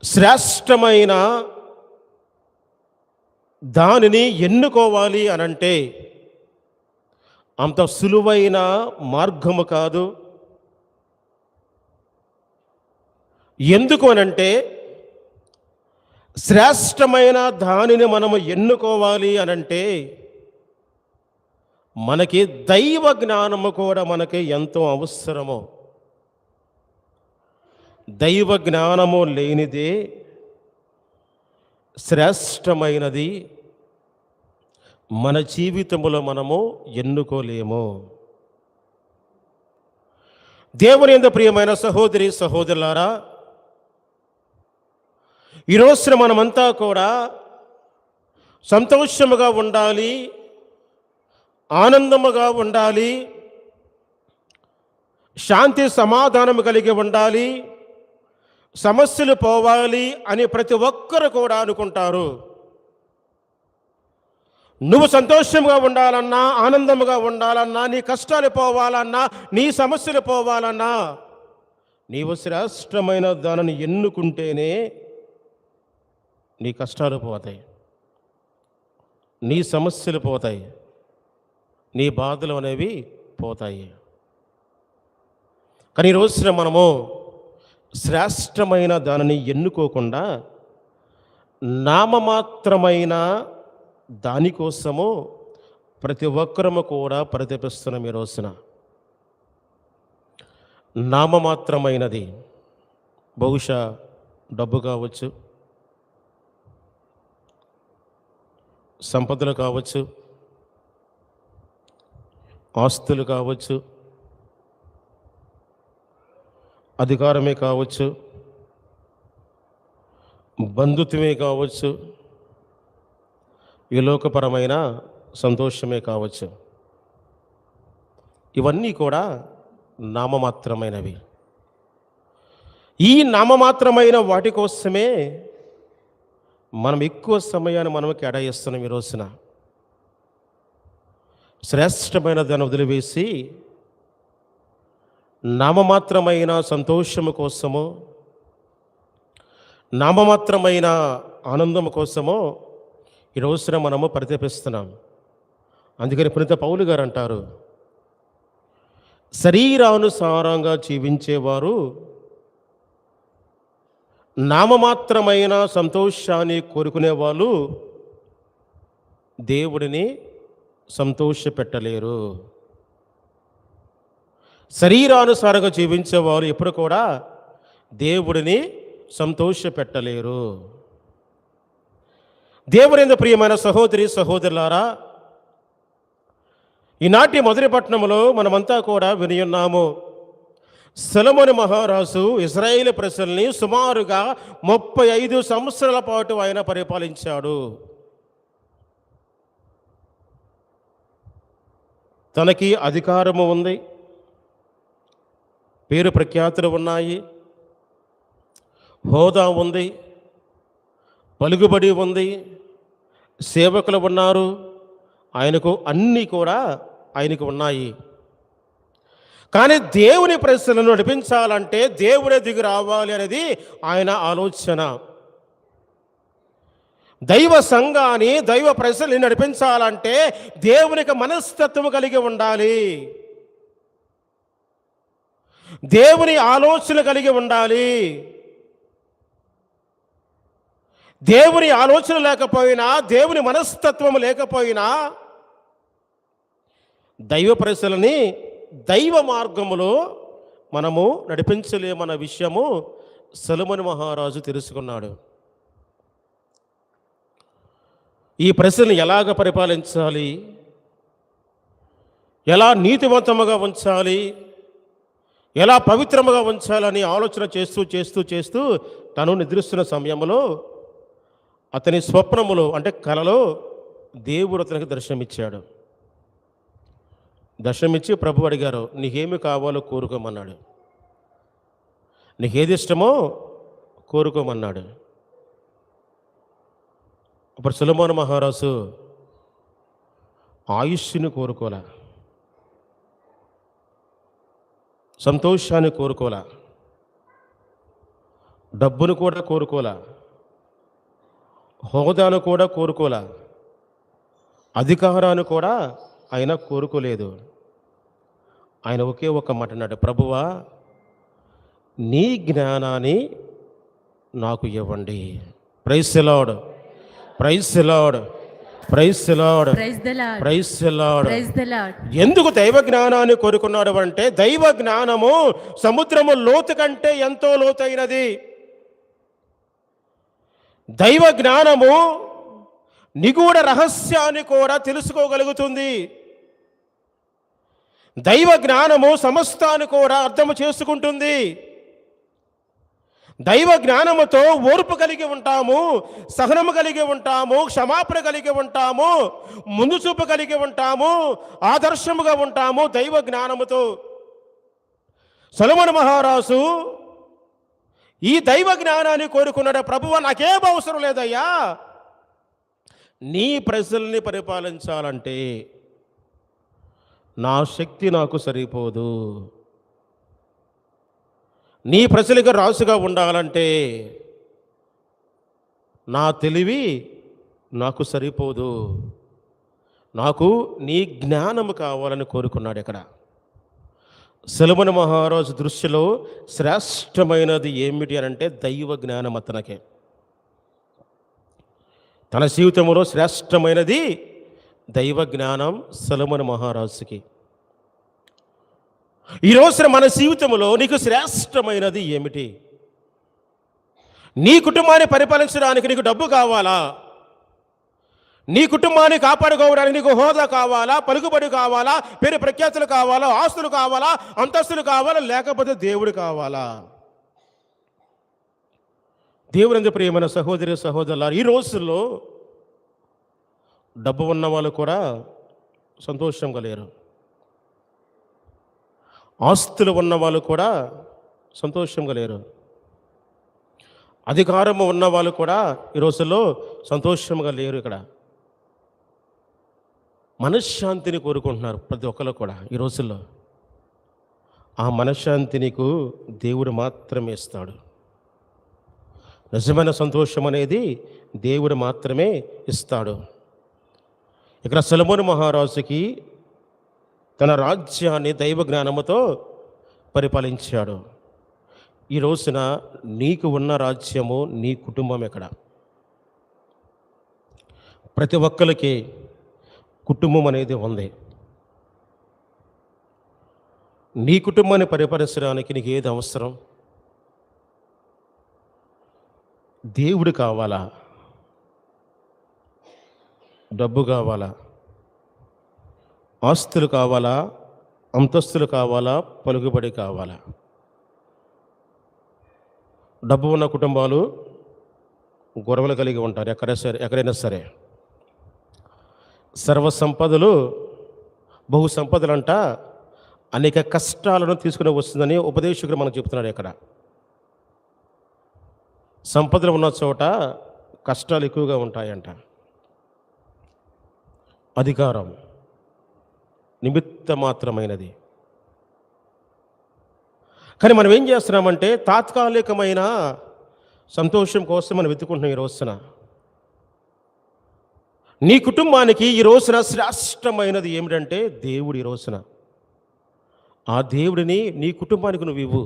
D: శ్రేష్టమైన దానిని ఎన్నుకోవాలి అనంటే అంత సులువైన మార్గము కాదు. ఎందుకు అనంటే, శ్రేష్టమైన దానిని మనము ఎన్నుకోవాలి అనంటే మనకి దైవ జ్ఞానము కూడా మనకి ఎంతో అవసరము. దైవ జ్ఞానము లేనిదే శ్రేష్టమైనది మన జీవితంలో మనము ఎన్నుకోలేము. దేవుని యందు ప్రియమైన సహోదరి సహోదరులారా, ఈరోజున మనమంతా కూడా సంతోషముగా ఉండాలి, ఆనందముగా ఉండాలి, శాంతి సమాధానము కలిగి ఉండాలి, సమస్యలు పోవాలి అని ప్రతి ఒక్కరు కూడా అనుకుంటారు. నువ్వు సంతోషంగా ఉండాలన్నా, ఆనందముగా ఉండాలన్నా, నీ కష్టాలు పోవాలన్నా, నీ సమస్యలు పోవాలన్నా నీవు శ్రేష్టమైన దానిని ఎన్నుకుంటేనే నీ కష్టాలు పోతాయి, నీ సమస్యలు పోతాయి, నీ బాధలు అనేవి పోతాయి. కానీ ఈ రోజున మనము శ్రేష్టమైన దానిని ఎన్నుకోకుండా నామమాత్రమైన దానికోసము ప్రతి ఒక్కరము కూడా ప్రతిపిస్తున్నాం. ఈ రోజున నామమాత్రమైనది బహుశా డబ్బు కావచ్చు, సంపదలు కావచ్చు, ఆస్తులు కావచ్చు, అధికారమే కావచ్చు, బంధుత్వమే కావచ్చు, ఈ లోకపరమైన సంతోషమే కావచ్చు. ఇవన్నీ కూడా నామమాత్రమైనవి. ఈ నామమాత్రమైన వాటి కోసమే మనం ఎక్కువ సమయాన్ని మనం కేటాయిస్తున్నాం. ఈ రోజున శ్రేష్టమైన దాన్ని వదిలివేసి నామమాత్రమైన సంతోషము కోసము, నామమాత్రమైన ఆనందం కోసము ఈ రోజున మనము పరితపిస్తున్నాం. అందుకని పునీత పౌలు గారు అంటారు, శరీరానుసారంగా జీవించేవారు నామమాత్రమైన సంతోషాన్ని కోరుకునే వాళ్ళు దేవుడిని సంతోషపెట్టలేరు. శరీరానుసారంగా జీవించేవారు ఎప్పుడు కూడా దేవుడిని సంతోషపెట్టలేరు. దేవుని ప్రియమైన సహోదరి సహోదరులారా, ఈనాటి మొదటి పట్టణంలో మనమంతా కూడా విని ఉన్నాము. సొలొమోను మహారాజు ఇశ్రాయేలు ప్రజల్ని సుమారుగా 35 సంవత్సరాల పాటు ఆయన పరిపాలించాడు. తనకి అధికారము ఉంది, పేరు ప్రఖ్యాతులు ఉన్నాయి, హోదా ఉంది, పలుకుబడి ఉంది, సేవకులు ఉన్నారు, ఆయనకు అన్నీ కూడా ఆయనకు ఉన్నాయి. కానీ దేవుని ప్రజలను నడిపించాలంటే దేవుడే దిగి రావాలి అనేది ఆయన ఆలోచన. దైవ సంఘాన్ని, దైవ ప్రజల్ని నడిపించాలంటే దేవునికి మనస్తత్వం కలిగి ఉండాలి, దేవుని ఆలోచన కలిగి ఉండాలి. దేవుని ఆలోచన లేకపోయినా, దేవుని మనస్తత్వం లేకపోయినా దైవ ప్రజలని దైవ మార్గములో మనము నడిపించలేమన్న విషయము సొలొమోను మహారాజు తెలుసుకున్నాడు. ఈ ప్రజల్ని ఎలాగ పరిపాలించాలి, ఎలా నీతివంతముగా ఉంచాలి, ఎలా పవిత్రముగా ఉంచాలని ఆలోచన చేస్తూ చేస్తూ చేస్తూ తను నిద్రిస్తున్న సమయంలో అతని స్వప్నములో అంటే కలలో దేవుడు అతనికి దర్శనమిచ్చాడు. దర్శనమిచ్చి ప్రభు అడిగారు, నీకేమి కావాలో కోరుకోమన్నాడు. నీకేది ఇష్టమో కోరుకోమన్నాడు. అప్పుడు సొలొమోను మహారాజు ఆయుష్ని కోరుకోలే, సంతోషాన్ని కోరుకోలే, డబ్బును కూడా కోరుకోలే, హోదాను కూడా కోరుకోలే, అధికారాన్ని కూడా ఆయన కోరుకోలేదు. ఆయన ఒకే ఒక మాట అన్నాడు, ప్రభువా నీ జ్ఞానాన్ని నాకు ఇవ్వండి. Praise the lord, praise the lord, praise the lord, praise the Lord. ఎందుకు దైవ జ్ఞానాన్ని కోరుకున్నాడు అంటే దైవ జ్ఞానము సముద్రము లోతు కంటే ఎంతో లోతైనది. దైవ జ్ఞానము నిగూఢ రహస్యాన్ని కూడా తెలుసుకోగలుగుతుంది. దైవ జ్ఞానము సమస్తాన్ని కూడా అర్థం చేసుకుంటుంది. దైవ జ్ఞానముతో ఓర్పు కలిగి ఉంటాము, సహనము కలిగి ఉంటాము, క్షమాపణ కలిగి ఉంటాము, ముందు చూపు కలిగి ఉంటాము, ఆదర్శముగా ఉంటాము దైవ జ్ఞానముతో. సొలొమోను మహారాజు ఈ దైవ జ్ఞానాన్ని కోరుకున్నాడు. ప్రభువా నాకేం అవసరం లేదయ్యా, నీ ప్రజల్ని పరిపాలించాలంటే నా శక్తి నాకు సరిపోదు, నీ ప్రజలకు రాజుగా ఉండాలంటే నా తెలివి నాకు సరిపోదు, నాకు నీ జ్ఞానము కావాలని కోరుకున్నాడు. ఇక్కడ సొలొమోను మహారాజు దృష్టిలో శ్రేష్టమైనది ఏమిటి అని అంటే దైవ జ్ఞానం. అతనికి తన జీవితంలో శ్రేష్టమైనది దైవ జ్ఞానం సొలొమోను మహారాజుకి. ఈరోజు మన జీవితంలో నీకు శ్రేష్టమైనది ఏమిటి? నీ కుటుంబాన్ని పరిపాలించడానికి నీకు డబ్బు కావాలా? నీ కుటుంబాన్ని కాపాడుకోవడానికి నీకు హోదా కావాలా, పలుకుబడి కావాలా, పేరు ప్రఖ్యాతులు కావాలా, ఆస్తులు కావాలా, అంతస్తులు కావాలా, లేకపోతే దేవుడు కావాలా? దేవుని ప్రియమైన సహోదరి సహోదరులారా, ఈ రోజుల్లో డబ్బు ఉన్న వాళ్ళు కూడా సంతోషంగా లేరు, ఆస్తులు ఉన్న వాళ్ళు కూడా సంతోషంగా లేరు, అధికారము ఉన్న వాళ్ళు కూడా ఈ రోజుల్లో సంతోషంగా లేరు. ఇక్కడ మనశ్శాంతిని కోరుకుంటున్నారు ప్రతి ఒక్కరు కూడా ఈ రోజుల్లో. ఆ మనశ్శాంతి నీకు దేవుడు మాత్రమే ఇస్తాడు. నిజమైన సంతోషం అనేది దేవుడు మాత్రమే ఇస్తాడు. ఇక్కడ సొలొమోను మహారాజుకి తన రాజ్యాన్ని దైవ జ్ఞానముతో పరిపాలించాడు. ఈ రోజున నీకు ఉన్న రాజ్యము నీ కుటుంబం. ఎక్కడ ప్రతి ఒక్కరికి కుటుంబం అనేది ఉంది. నీ కుటుంబాన్ని పరిపాలించడానికి నీకు ఏది అవసరం? దేవుడు కావాలా? డబ్బు కావాలా? ఆస్తులు కావాలా? అంతస్తులు కావాలా? పలుకుబడి కావాలా? డబ్బు ఉన్న కుటుంబాలు గొడవలు కలిగి ఉంటారు ఎక్కడైనా సరే. సర్వ సంపదలు బహు సంపదలంట అనేక కష్టాలను తీసుకుని వస్తుందని ఉపదేశకుడు మనకు చెప్తున్నాడు. ఇక్కడ సంపదలు ఉన్న చోట కష్టాలు ఎక్కువగా ఉంటాయంట. అధికారం నిమిత్త మాత్రమైనది. కానీ మనం ఏం చేస్తున్నామంటే తాత్కాలికమైన సంతోషం కోసం మనం వెతుకుంటున్నాం. ఈ రోజున నీ కుటుంబానికి ఈ రోజున శ్రేష్టమైనది ఏమిటంటే దేవుడు. ఈ రోజున ఆ దేవుడిని నీ కుటుంబానికి నువ్వు ఇవ్వు.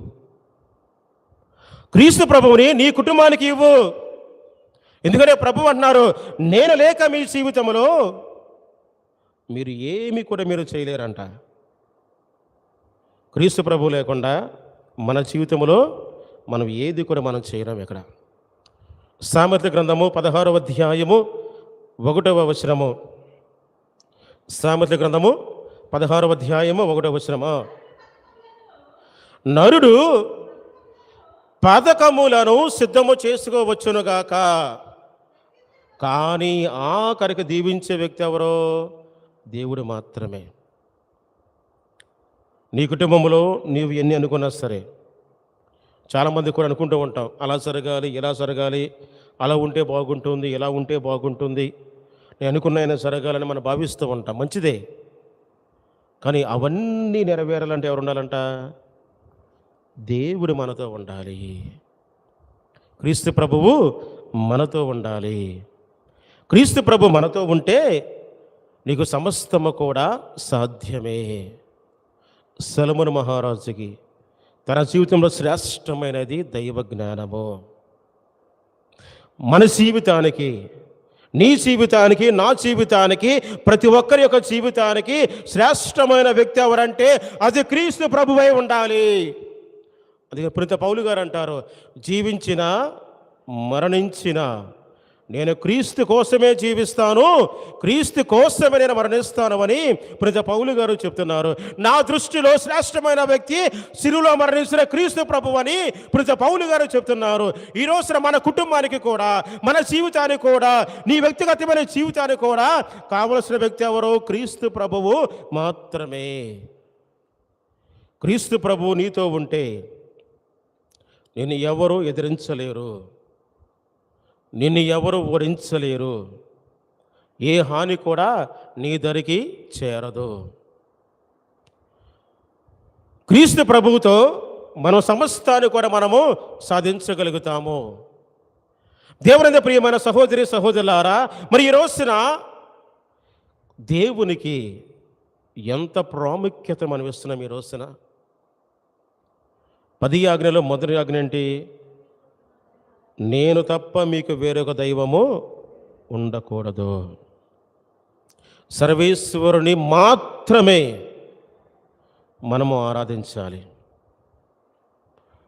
D: క్రీస్తు ప్రభువుని నీ కుటుంబానికి ఇవ్వు. ఎందుకంటే ప్రభు అంటున్నారు, నేను లేక మీ జీవితంలో మీరు ఏమి కూడా మీరు చేయలేరంట. క్రీస్తు ప్రభు లేకుండా మన జీవితంలో మనం ఏది కూడా మనం చేయలేం. ఇక్కడ సామెతల గ్రంథము 16వ అధ్యాయము 1వ వచనము. సామెతల గ్రంథము 16వ అధ్యాయము 1వ వచనము. నరుడు పథకములను సిద్ధము చేసుకోవచ్చునుగాక, కానీ ఆఖరికి దీవించే వ్యక్తి ఎవరో? దేవుడు మాత్రమే. నీ కుటుంబంలో నీవు ఎన్ని అనుకున్నా సరే, చాలామంది కూడా అనుకుంటూ ఉంటాం, అలా జరగాలి, ఇలా జరగాలి, అలా ఉంటే బాగుంటుంది, ఇలా ఉంటే బాగుంటుంది, నేను అనుకున్న జరగాలని మనం భావిస్తూ ఉంటాం. మంచిదే. కానీ అవన్నీ నెరవేరాలంటే ఎవరు ఉండాలంట? దేవుడు మనతో ఉండాలి. క్రీస్తు ప్రభువు మనతో ఉండాలి. క్రీస్తు ప్రభు మనతో ఉంటే నీకు సమస్తము కూడా సాధ్యమే. సొలొమోను మహారాజుకి తన జీవితంలో శ్రేష్టమైనది దైవ జ్ఞానము. మన జీవితానికి, నీ జీవితానికి, నా జీవితానికి, ప్రతి ఒక్కరి యొక్క జీవితానికి శ్రేష్టమైన వ్యక్తి ఎవరంటే అది క్రీస్తు ప్రభువై ఉండాలి. అందుకే పునీత పౌలు గారు అంటారు, జీవించిన మరణించిన నేను క్రీస్తు కోసమే జీవిస్తాను, క్రీస్తు కోసమే నేను మరణిస్తాను అని పునీత పౌలు గారు చెప్తున్నారు. నా దృష్టిలో శ్రేష్టమైన వ్యక్తి శిలువలో మరణించిన క్రీస్తు ప్రభువు అని పునీత పౌలు గారు చెప్తున్నారు. ఈ రోజున మన కుటుంబానికి కూడా, మన జీవితానికి కూడా, నీ వ్యక్తిగతమైన జీవితానికి కూడా కావలసిన వ్యక్తి ఎవరో? క్రీస్తు ప్రభువు మాత్రమే. క్రీస్తు ప్రభువు నీతో ఉంటే నిన్ను ఎవరు ఎదిరించలేరు, నిన్ను ఎవరు ఓడించలేరు, ఏ హాని కూడా నీ దరికి చేరదు. క్రీస్తు ప్రభువుతో మనం సమస్తాన్ని కూడా మనము సాధించగలుగుతాము. దేవుని ప్రియమైన సహోదరి సహోదరులారా, మరి ఈ రోజున దేవునికి ఎంత ప్రాముఖ్యత మనం ఇస్తున్నాం? ఈ రోజున 10 ఆజ్ఞలో మొదటి ఆజ్ఞ ఏంటి? నేను తప్ప మీకు వేరొక దైవము ఉండకూడదు. సర్వేశ్వరుని మాత్రమే మనము ఆరాధించాలి.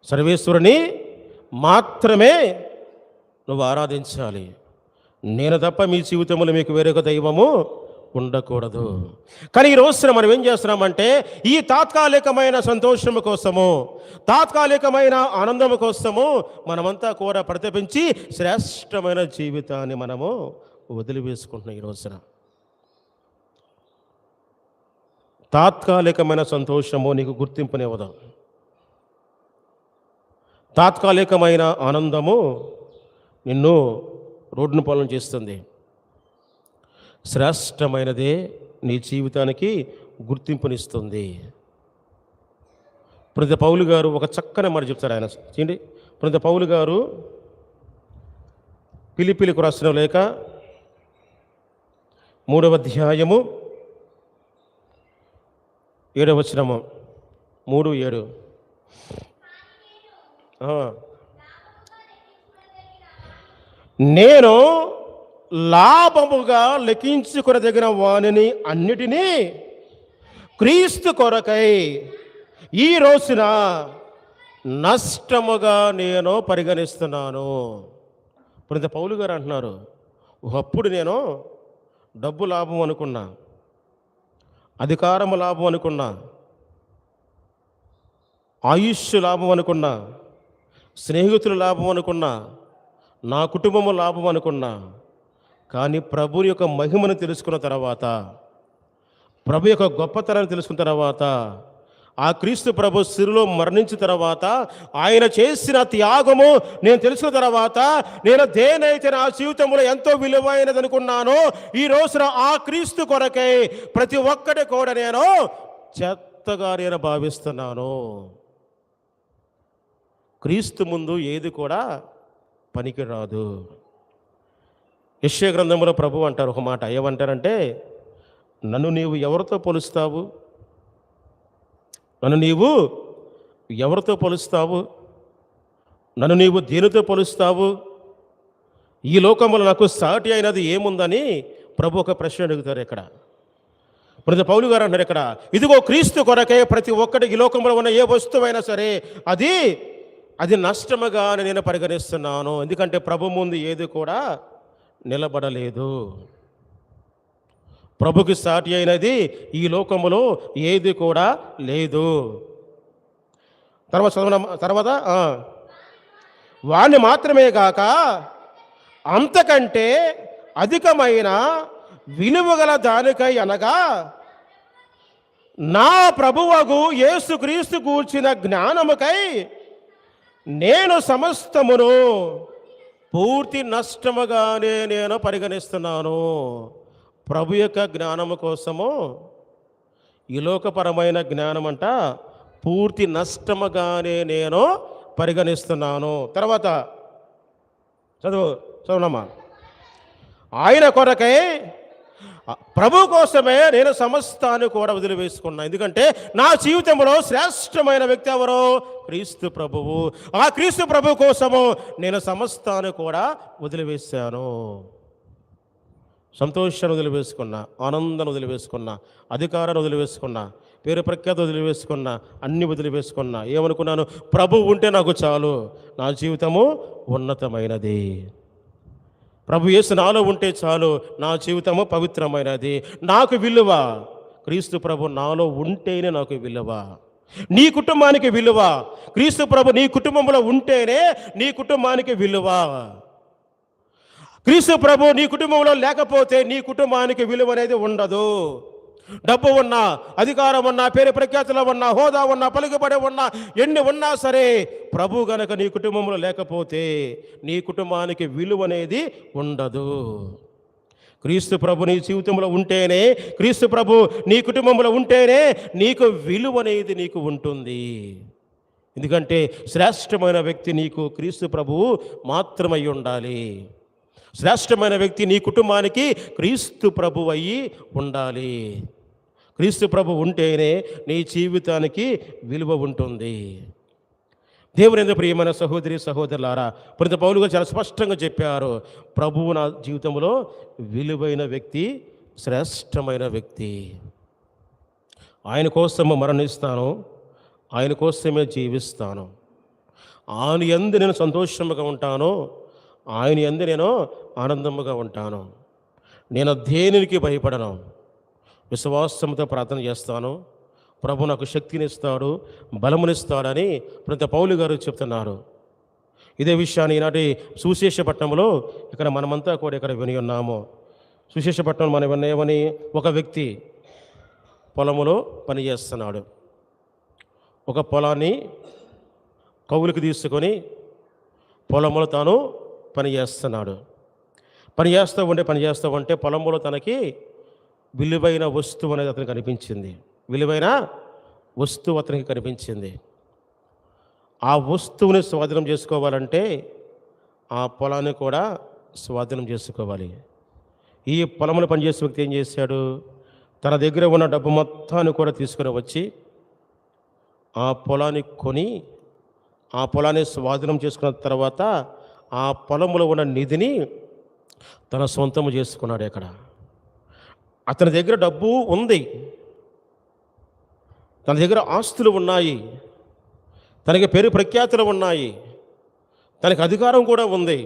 D: సర్వేశ్వరుని మాత్రమే నువ్వు ఆరాధించాలి. నేను తప్ప మీ జీవితంలో మీకు వేరొక దైవము ఉండకూడదు. కానీ ఈ రోజున మనం ఏం చేస్తున్నామంటే ఈ తాత్కాలికమైన సంతోషము కోసము, తాత్కాలికమైన ఆనందము కోసము మనమంతా కూడా ప్రతిపించి శ్రేష్టమైన జీవితాన్ని మనము వదిలివేసుకుంటున్నాం. ఈ రోజున తాత్కాలికమైన సంతోషము నీకు గుర్తింపునివ్వదు. తాత్కాలికమైన ఆనందము నిన్ను రోడ్డును పాలన చేస్తుంది. శ్రేష్టమైనదే నీ జీవితానికి గుర్తింపునిస్తుంది. పునీత పౌలు గారు ఒక చక్కని మాట చెప్తారు. ఆయన చూడండి, పునీత పౌలు గారు ఫిలిప్పీలకు రాసిన లేఖ 3వ అధ్యాయము 7వ వచనము 3:7. నేను లాభముగా లెక్కించుకొనదగిన వానిని అన్నిటినీ క్రీస్తు కొరకై ఈ రోజున నష్టముగా నేను పరిగణిస్తున్నాను. పునీత పౌలు గారు అంటున్నారు, ఒకప్పుడు నేను డబ్బు లాభం అనుకున్నా, అధికారము లాభం అనుకున్నా, ఆయుష్ లాభం అనుకున్నా, స్నేహితులు లాభం అనుకున్నా, నా కుటుంబము లాభం అనుకున్నా. కానీ ప్రభు యొక్క మహిమను తెలుసుకున్న తర్వాత, ప్రభు యొక్క గొప్పతనాన్ని తెలుసుకున్న తర్వాత, ఆ క్రీస్తు ప్రభు సిలువలో మరణించిన తర్వాత ఆయన చేసిన త్యాగము నేను తెలుసుకున్న తర్వాత, నేను దేనైతే నా జీవితంలో ఎంతో విలువైనది అనుకున్నానో ఈ రోజున ఆ క్రీస్తు కొరకై ప్రతి ఒక్కటి కూడా నేను చెత్తగా నేను భావిస్తున్నాను. క్రీస్తు ముందు ఏది కూడా పనికిరాదు. యెషయా గ్రంథంలో ప్రభు అంటారు ఒక మాట, ఏమంటారంటే, నన్ను నీవు ఎవరితో పోలుస్తావు? నన్ను నీవు ఎవరితో పోలుస్తావు? నన్ను నీవు దేనితో పోలుస్తావు? ఈ లోకంలో నాకు సాటి అయినది ఏముందని ప్రభు ఒక ప్రశ్న అడుగుతారు ఇక్కడ. ప్రతి పౌలు గారు అంటారు ఇక్కడ, ఇదిగో క్రీస్తు కొరకే ప్రతి ఒక్కటి ఈ లోకంలో ఉన్న ఏ వస్తువైనా సరే అది నష్టముగా నేను పరిగణిస్తున్నాను. ఎందుకంటే ప్రభు ముందు ఏది కూడా నిలబడలేదు. ప్రభుకి సాటి అయినది ఈ లోకములో ఏది కూడా లేదు. తర్వాత వాణ్ణి మాత్రమే కాక అంతకంటే అధికమైన విలువగల దానికై అనగా నా ప్రభువగు యేసుక్రీస్తు గూర్చిన జ్ఞానముకై నేను సమస్తమును పూర్తి నష్టముగానే నేను పరిగణిస్తున్నాను. ప్రభు యొక్క జ్ఞానము కోసము ఈ లోకపరమైన జ్ఞానం అంట పూర్తి నష్టముగానే నేను పరిగణిస్తున్నాను. తర్వాత చదువునమ్మా. ఆయన కొరకై ప్రభు కోసమే నేను సమస్తాన్ని కూడా వదిలివేసుకున్నా. ఎందుకంటే నా జీవితంలో శ్రేష్టమైన వ్యక్తి ఎవరో? క్రీస్తు ప్రభువు. ఆ క్రీస్తు ప్రభు కోసము నేను సమస్తాన్ని కూడా వదిలివేశాను. సంతోషాన్ని వదిలివేసుకున్నా, ఆనందాన్ని వదిలివేసుకున్నా, అధికారాన్ని వదిలివేసుకున్నా, పేరు ప్రఖ్యాత వదిలివేసుకున్నా, అన్ని వదిలివేసుకున్నా. ఏమనుకున్నాను? ప్రభు ఉంటే నాకు చాలు, నా జీవితము ఉన్నతమైనది. ప్రభు యేసు నాలో ఉంటే చాలు, నా జీవితము పవిత్రమైనది. నాకు విలువ క్రీస్తు ప్రభు నాలో ఉంటేనే నాకు విలువ. నీ కుటుంబానికి విలువ క్రీస్తు ప్రభు నీ కుటుంబంలో ఉంటేనే నీ కుటుంబానికి విలువ. క్రీస్తు ప్రభు నీ కుటుంబంలో లేకపోతే నీ కుటుంబానికి విలువ అనేది ఉండదు. డబ్బు ఉన్నా, అధికారం ఉన్నా, పేరు ప్రఖ్యాతులు ఉన్నా, హోదా ఉన్నా, పలుకుబడి ఉన్నా, ఎన్ని ఉన్నా సరే ప్రభు గనక నీ కుటుంబంలో లేకపోతే నీ కుటుంబానికి విలువ అనేది ఉండదు. క్రీస్తు ప్రభు నీ జీవితంలో ఉంటేనే, క్రీస్తు ప్రభు నీ కుటుంబంలో ఉంటేనే నీకు విలువ అనేది నీకు ఉంటుంది. ఎందుకంటే శ్రేష్టమైన వ్యక్తి నీకు క్రీస్తు ప్రభువు మాత్రమై ఉండాలి. శ్రేష్టమైన వ్యక్తి నీ కుటుంబానికి క్రీస్తు ప్రభు అయ్యి ఉండాలి. క్రీస్తు ప్రభు ఉంటేనే నీ జీవితానికి విలువ ఉంటుంది. దేవుని యందు ప్రియమైన సహోదరి సహోదరులారా, పునీత పౌలు గారు చాలా స్పష్టంగా చెప్పారు, ప్రభువు నా జీవితంలో విలువైన వ్యక్తి, శ్రేష్టమైన వ్యక్తి. ఆయన కోసము మరణిస్తాను, ఆయన కోసమే జీవిస్తాను. ఆయన యందు నేను సంతోషముగా ఉంటాను, ఆయన యందు నేను ఆనందముగా ఉంటాను. నేను దేనికి భయపడను, విశ్వాసంతో ప్రార్థన చేస్తాను. ప్రభు నాకు శక్తినిస్తాడు, బలమునిస్తాడని పునీత పౌలు గారు చెప్తున్నారు. ఇదే విషయాన్ని ఈనాటి సుశేషపట్నంలో ఇక్కడ మనమంతా కూడా ఇక్కడ విని ఉన్నాము. సుశేషపట్నం మనం వినేమని, ఒక వ్యక్తి పొలములో పనిచేస్తున్నాడు. ఒక పొలాన్ని కౌలుకి తీసుకొని పొలంలో తాను పనిచేస్తున్నాడు. పనిచేస్తూ ఉంటే పొలంలో తనకి విలువైన వస్తువు అనేది అతనికి కనిపించింది. విలువైన వస్తువు అతనికి కనిపించింది. ఆ వస్తువుని స్వాధీనం చేసుకోవాలంటే ఆ పొలాన్ని కూడా స్వాధీనం చేసుకోవాలి. ఈ పొలంలో పనిచేసే వ్యక్తి ఏం చేశాడు? తన దగ్గర ఉన్న డబ్బు మొత్తాన్ని కూడా తీసుకుని వచ్చి ఆ పొలాన్ని కొని, ఆ పొలాన్ని స్వాధీనం చేసుకున్న తర్వాత ఆ పొలంలో ఉన్న నిధిని తన సొంతము చేసుకున్నాడు. ఇక్కడ అతని దగ్గర డబ్బు ఉంది, తన దగ్గర ఆస్తులు ఉన్నాయి, తనకి పేరు ప్రఖ్యాతులు ఉన్నాయి, తనకి అధికారం కూడా ఉంది.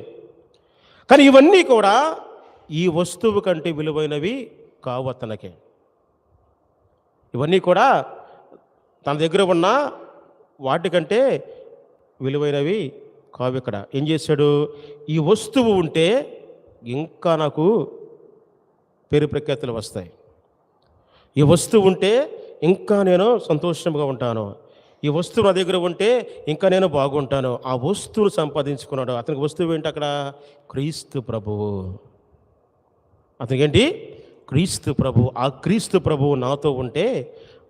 D: కానీ ఇవన్నీ కూడా ఈ వస్తువు కంటే విలువైనవి కావు అతనికి. ఇవన్నీ కూడా తన దగ్గర ఉన్న వాటికంటే విలువైనవి కావు. ఇక్కడ ఏం చేశాడు? ఈ వస్తువు ఉంటే ఇంకా నాకు పేరు ప్రఖ్యాతులు వస్తాయి, ఈ వస్తువు ఉంటే ఇంకా నేను సంతోషంగా ఉంటాను, ఈ వస్తువు నా దగ్గర ఉంటే ఇంకా నేను బాగుంటాను. ఆ వస్తువును సంపాదించుకున్నాడు. అతనికి వస్తువు ఏంటి అక్కడ? క్రీస్తు ప్రభువు. అతనికి ఏంటి? క్రీస్తు ప్రభువు. ఆ క్రీస్తు ప్రభువు నాతో ఉంటే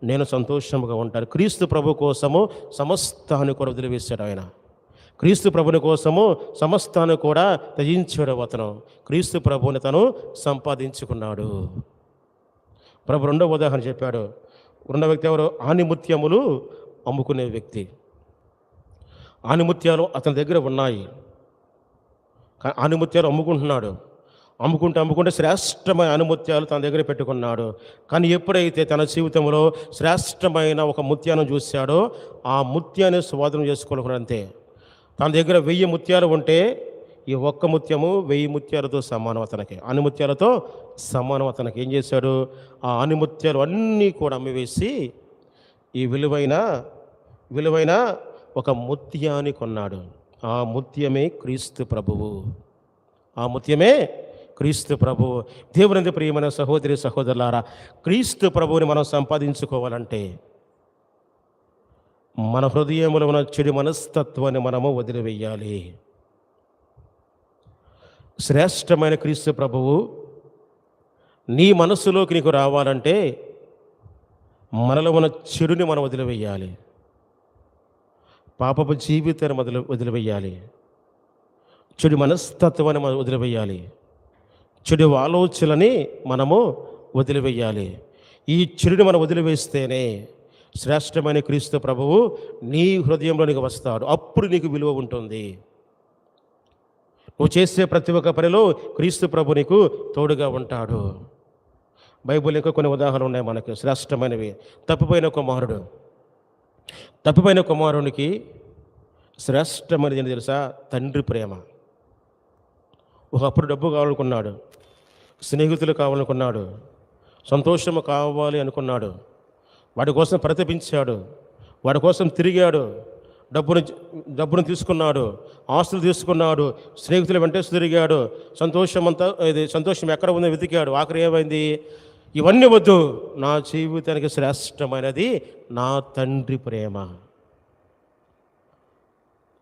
D: నేను సంతోషంగా ఉంటాను. క్రీస్తు ప్రభు కోసము సమస్తాన్ని కూడా వదిలివేశాడు ఆయన. క్రీస్తు ప్రభుని కోసము సమస్తాన్ని కూడా త్యజించాడు అతను. క్రీస్తు ప్రభుని తను సంపాదించుకున్నాడు. ప్రభు రెండవ ఉదాహరణ చెప్పాడు. రెండవ వ్యక్తి ఎవరు? ఆనిముత్యములు అమ్ముకునే వ్యక్తి. ఆనిముత్యాలు అతని దగ్గర ఉన్నాయి, ఆనిముత్యాలు అమ్ముకుంటున్నాడు. అమ్ముకుంటే శ్రేష్టమైన ఆనిముత్యాలు తన దగ్గర పెట్టుకున్నాడు. కానీ ఎప్పుడైతే తన జీవితంలో శ్రేష్టమైన ఒక ముత్యాన్ని చూశాడో ఆ ముత్యాన్ని స్వాధీనం చేసుకోవాలనుకున్నాడు. అంతే. తన దగ్గర 1000 ముత్యాలు ఉంటే ఈ ఒక్క ముత్యము 1000 ముత్యాలతో సమానం అతనికి, ఆనిముత్యాలతో సమానం అతనికి. ఏం చేశాడు? ఆ ఆనిముత్యాలు అన్నీ కూడా అమ్మివేసి ఈ విలువైన ఒక ముత్యాన్ని కొన్నాడు. ఆ ముత్యమే క్రీస్తు ప్రభువు. ఆ ముత్యమే క్రీస్తు ప్రభువు. దేవుని ప్రియమైన సహోదరి సహోదరులారా, క్రీస్తు ప్రభువుని మనం సంపాదించుకోవాలంటే మన హృదయంలో ఉన్న చెడు మనస్తత్వాన్ని మనము వదిలివేయాలి. శ్రేష్టమైన క్రీస్తు ప్రభువు నీ మనస్సులోకి నీకు రావాలంటే మనలో ఉన్న చెడుని మనం వదిలివేయాలి, పాపపు జీవితాన్ని వదిలివేయాలి, చెడు మనస్తత్వాన్ని మనం వదిలివేయాలి, చెడు ఆలోచనని మనము వదిలివేయాలి. ఈ చెడుని మనం వదిలివేస్తేనే శ్రేష్టమైన క్రీస్తు ప్రభువు నీ హృదయంలో నీకు వస్తాడు. అప్పుడు నీకు విలువ ఉంటుంది. నువ్వు చేసే ప్రతి ఒక్క పనిలో క్రీస్తు ప్రభు నీకు తోడుగా ఉంటాడు. బైబిల్ ఇంకా కొన్ని ఉదాహరణలు ఉన్నాయి మనకు శ్రేష్టమైనవి. తప్పిపోయిన కుమారునికి శ్రేష్టమైనది ఏంటి తెలుసా? తండ్రి ప్రేమ. ఒకప్పుడు డబ్బు కావాలనుకున్నాడు, స్నేహితులు కావాలనుకున్నాడు, సంతోషము కావాలి అనుకున్నాడు, వాడి కోసం ప్రతిపించాడు, వాడి కోసం తిరిగాడు, డబ్బును తీసుకున్నాడు, ఆస్తులు తీసుకున్నాడు, స్నేహితుల వెంటే తిరిగాడు, సంతోషం ఎక్కడ ఉందో వెతికాడు. ఆఖరి ఏమైంది? ఇవన్నీ వద్దు, నా జీవితానికి శ్రేష్టమైనది నా తండ్రి ప్రేమ.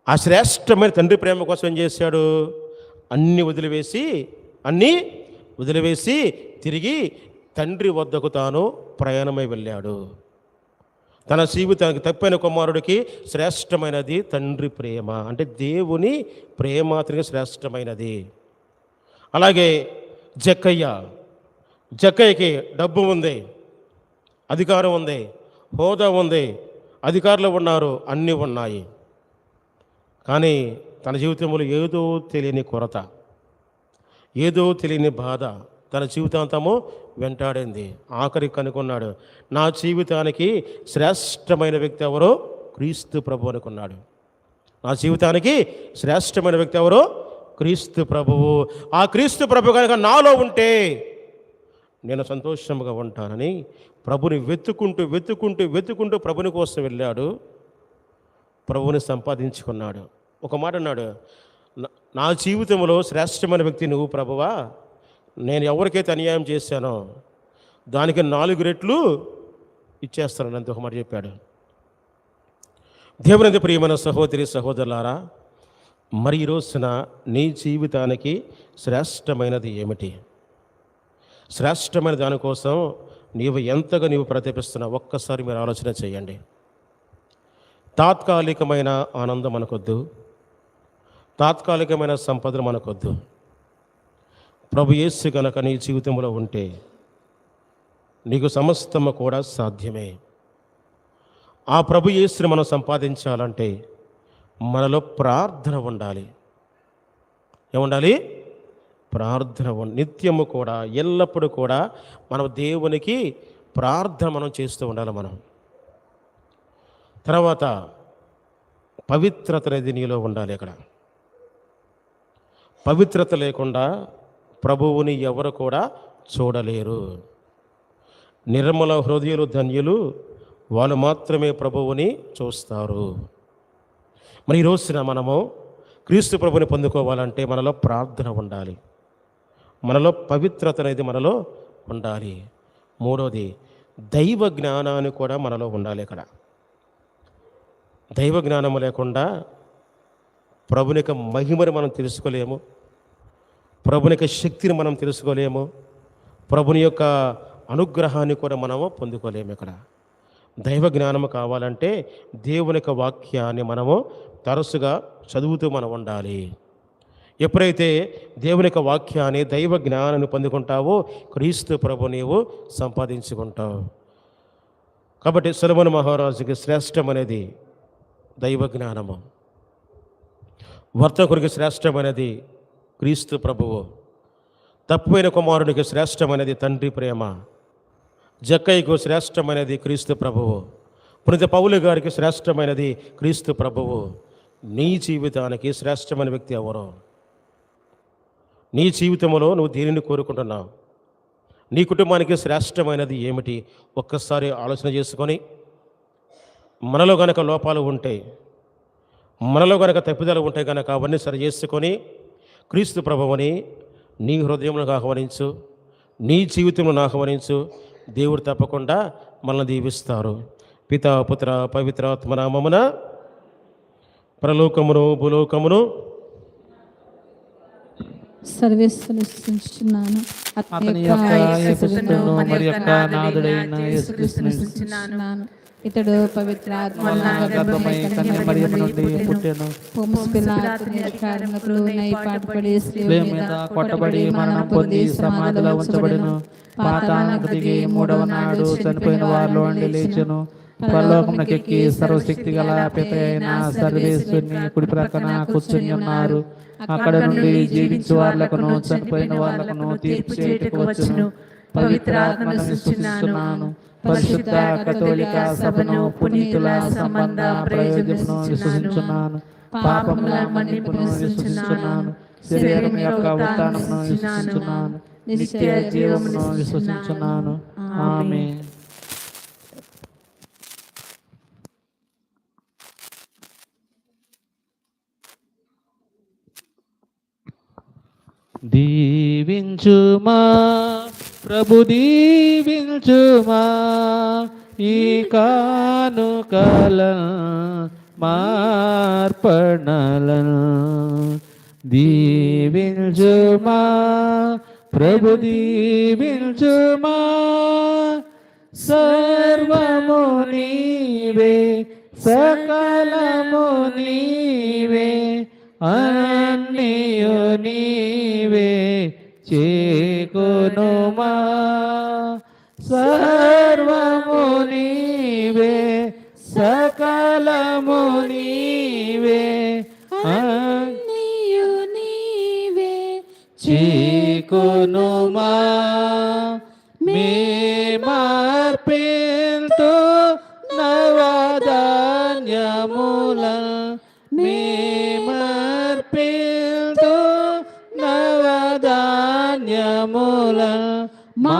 D: ఆ శ్రేష్టమైన తండ్రి ప్రేమ కోసం ఏం చేశాడు? అన్నీ వదిలివేసి తిరిగి తండ్రి వద్దకు తాను ప్రయాణమై వెళ్ళాడు. తన జీవితానికి తప్పైన కుమారుడికి శ్రేష్టమైనది తండ్రి ప్రేమ. అంటే దేవుని ప్రేమ అతనికి శ్రేష్టమైనది. అలాగే జక్కయ్యకి డబ్బు ఉంది, అధికారం ఉంది, హోదా ఉంది, అధికారులు ఉన్నారు, అన్నీ ఉన్నాయి. కానీ తన జీవితంలో ఏదో తెలియని కొరత, ఏదో తెలియని బాధ తన జీవితాంతము వెంటాడింది. ఆఖరికి కనుక్కున్నాడు, నా జీవితానికి శ్రేష్టమైన వ్యక్తి ఎవరో? క్రీస్తు ప్రభు అనుకున్నాడు. నా జీవితానికి శ్రేష్టమైన వ్యక్తి ఎవరో? క్రీస్తు ప్రభువు. ఆ క్రీస్తు ప్రభు కనుక నాలో ఉంటే నేను సంతోషంగా ఉంటానని ప్రభుని వెతుకుంటూ ప్రభుని కోసం వెళ్ళాడు. ప్రభుని సంపాదించుకున్నాడు. ఒక మాట అన్నాడు, నా జీవితంలో శ్రేష్టమైన వ్యక్తి నువ్వు ప్రభువా. నేను ఎవరికైతే అన్యాయం చేశానో దానికి 4 రెట్లు ఇచ్చేస్తానని అంత ఒక మాట చెప్పాడు. దేవుని ప్రియమైన సహోదరి సహోదరులారా, మరి ఈ రోజున నీ జీవితానికి శ్రేష్టమైనది ఏమిటి? శ్రేష్టమైన దానికోసం నీవు ఎంతగా ప్రతిపిస్తున్నావు ఒక్కసారి మీరు ఆలోచన చేయండి. తాత్కాలికమైన ఆనందం మనకొద్దు, తాత్కాలికమైన సంపదలు మనకొద్దు. ప్రభు యేసు కనుక నీ జీవితంలో ఉంటే నీకు సమస్తము కూడా సాధ్యమే. ఆ ప్రభు యేసుని మనం సంపాదించాలంటే మనలో ప్రార్థన ఉండాలి. ఏముండాలి? ప్రార్థన నిత్యము కూడా ఎల్లప్పుడూ కూడా మనం దేవునికి ప్రార్థన మనం చేస్తూ ఉండాలి. మనం తర్వాత పవిత్రత అనేది నీలో ఉండాలి. అక్కడ పవిత్రత లేకుండా ప్రభువుని ఎవరు కూడా చూడలేరు. నిర్మల హృదయులు ధన్యులు, వాళ్ళు మాత్రమే ప్రభువుని చూస్తారు. మరి ఈ రోజున మనము క్రీస్తు ప్రభుని పొందుకోవాలంటే మనలో ప్రార్థన ఉండాలి, మనలో పవిత్రత అనేది మనలో ఉండాలి. మూడోది దైవ జ్ఞానాన్ని కూడా మనలో ఉండాలి. ఇక్కడ దైవ జ్ఞానము లేకుండా ప్రభుని యొక్క మహిమని మనం తెలుసుకోలేము, ప్రభుని యొక్క శక్తిని మనం తెలుసుకోలేము, ప్రభుని యొక్క అనుగ్రహాన్ని కూడా మనము పొందుకోలేము. ఇక్కడ దైవ జ్ఞానము కావాలంటే దేవుని యొక్క వాక్యాన్ని మనము తరచుగా చదువుతూ మనం ఉండాలి. ఎప్పుడైతే దేవుని యొక్క వాక్యాన్ని దైవ జ్ఞానాన్ని పొందుకుంటావో క్రీస్తు ప్రభు నీవు సంపాదించుకుంటావు. కాబట్టి సొలొమోను మహారాజుకి శ్రేష్టమనేది దైవ జ్ఞానము, వర్తకునికి శ్రేష్టమైనది క్రీస్తు ప్రభువు, తప్పిపోయిన కుమారునికి శ్రేష్టమైనది తండ్రి ప్రేమ, జక్కయ్యకు శ్రేష్టమైనది క్రీస్తు ప్రభువు, పునీత పౌలు గారికి శ్రేష్టమైనది క్రీస్తు ప్రభువు. నీ జీవితానికి శ్రేష్టమైన వ్యక్తి ఎవరో? నీ జీవితంలో నువ్వు దేనిని కోరుకుంటున్నావు? నీ కుటుంబానికి శ్రేష్టమైనది ఏమిటి? ఒక్కసారి ఆలోచన చేసుకొని, మనలో గనక లోపాలు ఉంటే, మనలో గనక తప్పిదాలు ఉంటే కనుక అవన్నీ సరి చేసుకొని క్రీస్తు ప్రభువుని నీ హృదయంలో ఆహ్వానించు, నీ జీవితంలో ఆహ్వానించు. దేవుడు తప్పకుండా మనల్ని దీవిస్తారు. పితా పుత్ర పవిత్రాత్మ నామమున పరలోకమును భూలోకమును
A: సర్వేశ్వరుస్తున్నాను
B: అతని యొక్క యేసుక్రీస్తును మరి యొక్క నాథుడైన యేసుక్రీస్తును
A: స్తుతిస్తున్నాను. ఇతడు పవిత్రాత్మ
B: గర్భమై కన్య మరియమ్మ నుండి పుట్టెను.
A: పొంసు పిలాతు అధికారములకు నైపాటుపడి
B: శిలువ మీద కొట్టబడి మరణం పొంది సమాధిలో ఉంచబడెను. పాతాళానికి దిగి మూడవ నాడు చనిపోయిన వారిలో నుండి లేచెను. పరలోకమునకెక్కి సర్వశక్తి గల పిత అయిన సర్వేశ్వరుని కుడి ప్రక్కన కూర్చుని ఉన్నారు. అక్కడ నుండి జీవించు వాళ్ళకును చనిపోయిన వాళ్ళకును తీర్పు చేయుటకు వచ్చును. పవిత్రాత్మను విశ్వసిస్తున్నాను. పరిశుద్ధ కథోలిక సభను పునీతుల సంబంధ ప్రయోజనమును విశ్వసించున్నాను. పాపముల మన్నింపును విశ్వసించున్నాను. శరీరం యొక్క ఉత్థానమును విశ్వసించున్నాను. నిత్య జీవమును విశ్వసించున్నాను. ఆమేన్. దీవించుమా ప్రభు దీవించుమా ఈ కానుకలను మార్పణలను. దీవించుమా ప్రభు దీవించుమా సర్వము నీవే సకలము నీవే అన్నియు నీవే చేకొనుమా సర్వము నీవే సకలము నీవే అన్నియు నీవే చేకొనుమా. మేమర్పింతు నవధాన్యములను మేమర్పింతు నవధాన్యములను మా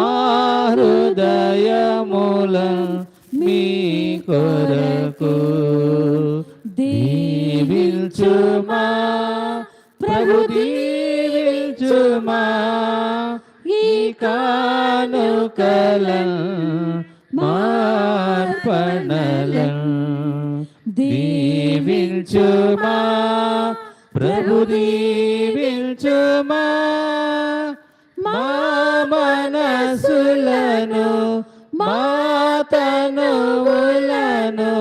B: హృదయములను మీ కొరకు. దీవించుమా ప్రభు దీవించుమా ఈ కానుకలను మార్పణలను. దీవించుమా ప్రభు దీవించుమా మా మనసులను మా తనువులను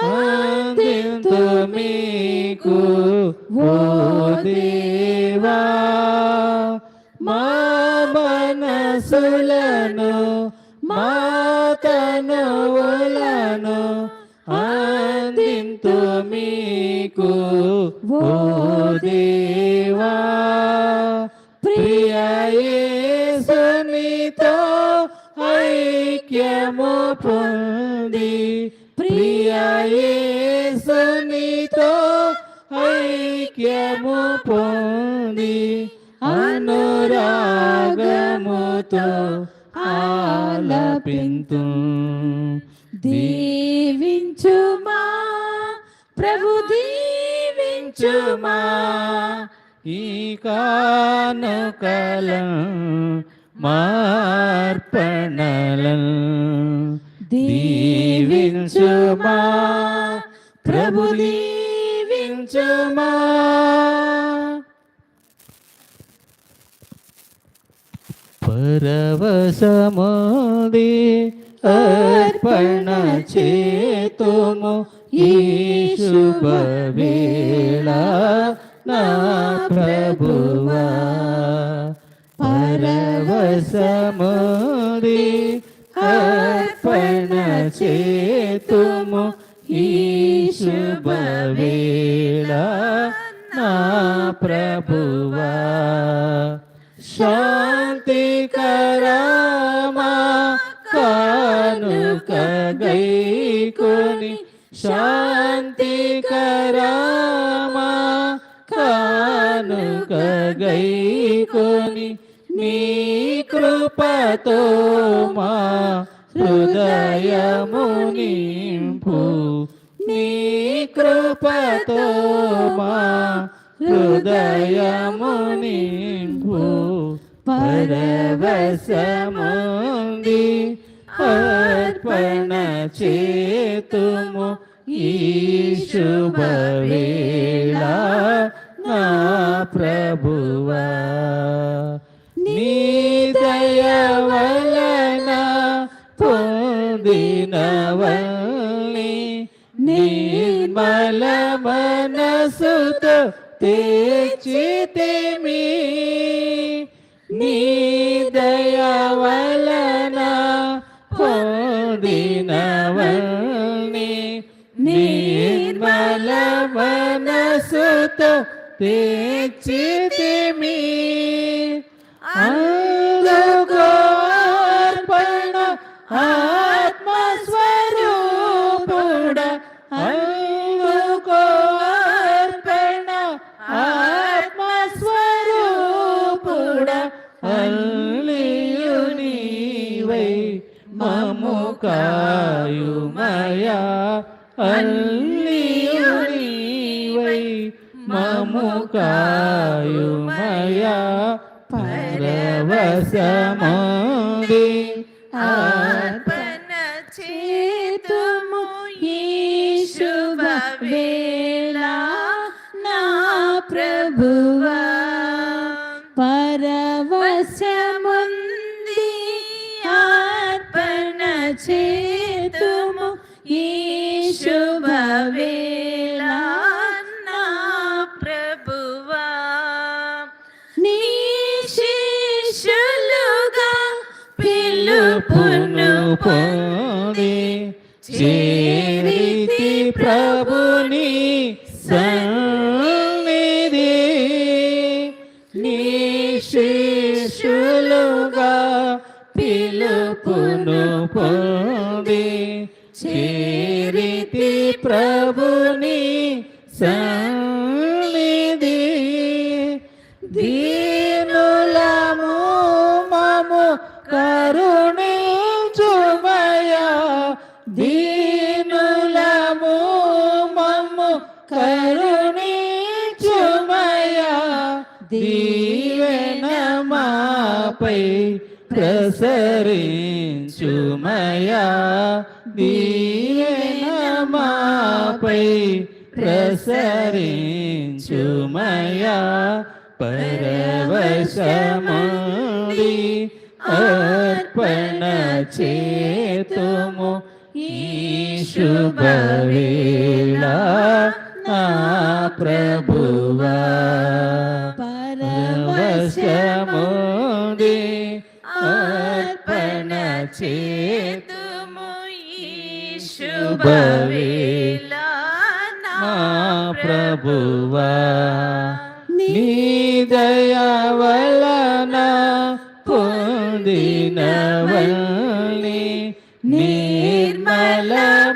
B: అందింతు మీకు ఓ దేవా. మా మనసులను మా తనువులను అందింతు మీకు ఓ దేవా. ప్రియ యేసు నీతో ఐక్యము పొంది ప్రియ యేసు నీతో ఐక్యము పొంది అనురాగముతో ఆలపింతు
A: దీవించుమా ప్రభు దీవించుమా
B: ఈ కానుకలను మార్పణలను దీవించుమా ప్రభు దీవించుమా. పరవశమోది అర్పణ చేతుము ఈ శుభవేళ నా ప్రభువా. పరవశమోది అర్పణ చేతుము ఈ శుభవేళ నా ప్రభువా. శాంతికరమా కానుక గైకొని శాంతికరమా కానుక గైకొని నీ కృపతో మా హృదయము నింపు నీ కృపతో మా హృదయము నింపు. పరవశముంది అర్పణ చేతుము ఈ శుభవేళ నా ప్రభువా. నీ దయ వలన పొందినవల్ని నిర్మల మనసుతో తెచ్చితిమి. నీ దయ వలన పొందినవల్ని నిర్మల మనసుతో తెచ్చితిమి. అందుకో అర్పణ ఆత్మస్వరూపుడ అందుకో అర్పణ ఆత్మస్వరూపుడ అల్లియు నీవై మము కాయుమయా అల్లియు నీవై మము కాయుమయా. పరవశముంది
A: అర్పణ చేతుము ఈ శుభవేళ నా ప్రభువా. పరవశముంది అర్పణ చేతుము ఈ శుభవేళ నా ప్రభువా. నీ శిష్యులుగా పిలుపును
B: పొంది చేరితి ప్రభుని సన్నిధి. నీ శిష్యులుగా పిలుపును పొంది చేరితి ప్రభుని సన్నిధి. దీనులము మము కరుణించుమయా దీనులము మము కరుణించుమయా. దీవెన మాపై ప్రసరించుమయా దీవెన మాపై ప్రసరించుమయా. పరవశముంది అర్పణ చేతుము ఈ శుభవేళ నా ప్రభువా. పరవశముంది అర్పణ చేతుము ఈ శుభవేళ నా ప్రభువా. నీ దయ వలన పొందినవల్ని నిర్మల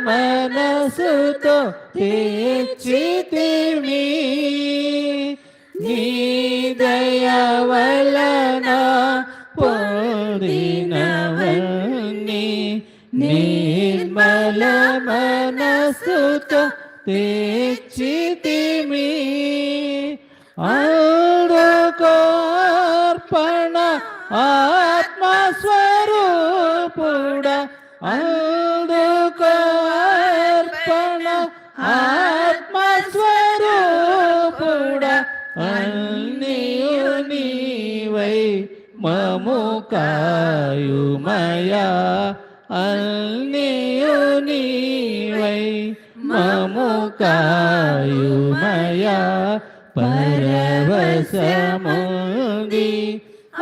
B: మనసుతో తీర్చితిమి. నీ దయ వలన పొందినవల్ని నిర్మల మనసుతో తెచ్చితిమి. అందుకోర్పణ ఆత్మస్వరూపుడ, అందుకోర్పణ ఆత్మస్వరూపుడ, అన్నియు నీవై మము కాయుమయా, అన్నియు నీవై మము కాయుమయా. పరవశముంది